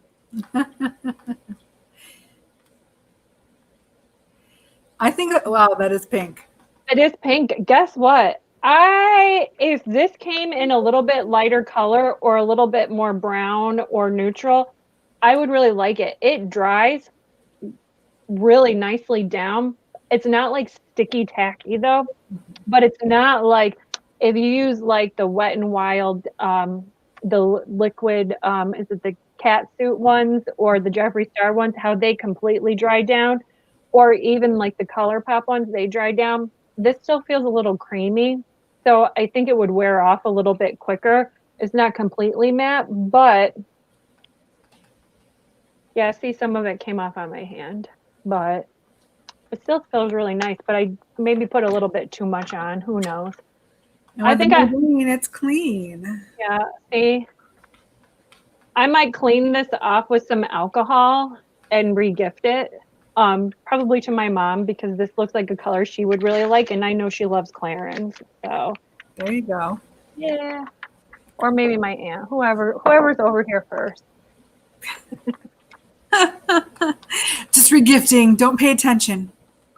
B: I think, wow, that is pink.
A: It is pink. Guess what? If this came in a little bit lighter color or a little bit more brown or neutral, I would really like it. It dries really nicely down. It's not like sticky tacky though, but it's not like if you use like the Wet n Wild, the liquid, is it the cat suit ones or the Jeffree Star ones, how they completely dry down, or even like the Coulorpop ones, they dry down. This still feels a little creamy. So I think it would wear off a little bit quicker. It's not completely matte, but yeah, see some of it came off on my hand, but it still feels really nice, but I maybe put a little bit too much on. Who knows?
B: I think it's clean.
A: Yeah, see, I might clean this off with some alcohol and re-gift it. Probably to my mom because this looks like a color she would really like, and I know she loves Clarins. So
B: there you go.
A: Yeah, or maybe my aunt, whoever's over here first.
B: Just regifting. Don't pay attention.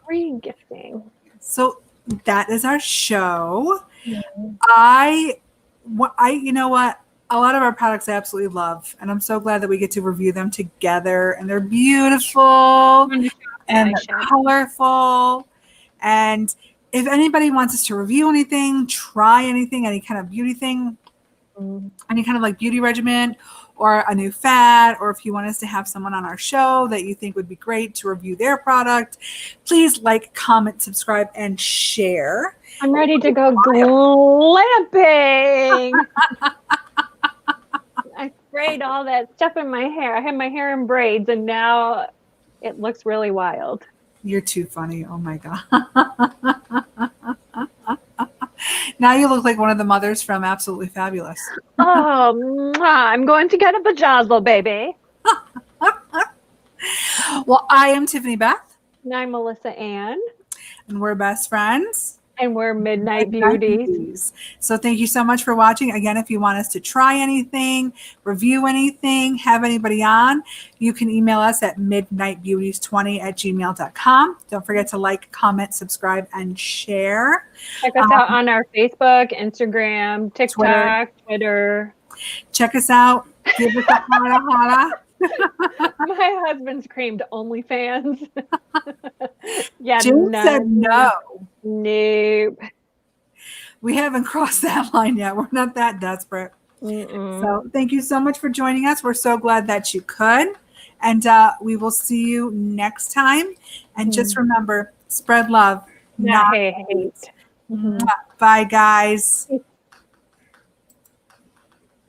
A: Regifting.
B: So that is our show.
A: Yeah.
B: You know what? A lot of our products I absolutely love, and I'm so glad that we get to review them together. And they're beautiful and they're colorful. And if anybody wants us to review anything, try anything, any kind of beauty thing, any kind of like beauty regimen or a new fad, or if you want us to have someone on our show that you think would be great to review their product, please like, comment, subscribe, and share.
A: I'm ready to go glamping. I sprayed all that stuff in my hair. I had my hair in braids, and now it looks really wild.
B: You're too funny. Oh my God. Now you look like one of the mothers from Absolutely Fabulous.
A: Oh, I'm going to get a vajazzle, baby.
B: Well, I am Tiffany Beth.
A: And I'm Melissa Ann.
B: And we're best friends.
A: And we're Midnight Beauties.
B: So thank you so much for watching. Again, if you want us to try anything, review anything, have anybody on, you can email us at midnightbeauties20@gmail.com. Don't forget to like, comment, subscribe, and share.
A: Check us out on our Facebook, Instagram, TikTok, Twitter.
B: Check us out. Give us a holla holla.
A: My husband screamed OnlyFans. Yeah,
B: Jim said no.
A: Nope.
B: We haven't crossed that line yet. We're not that desperate. So thank you so much for joining us. We're so glad that you could. And we will see you next time. And just remember, spread love, not hate. Bye, guys.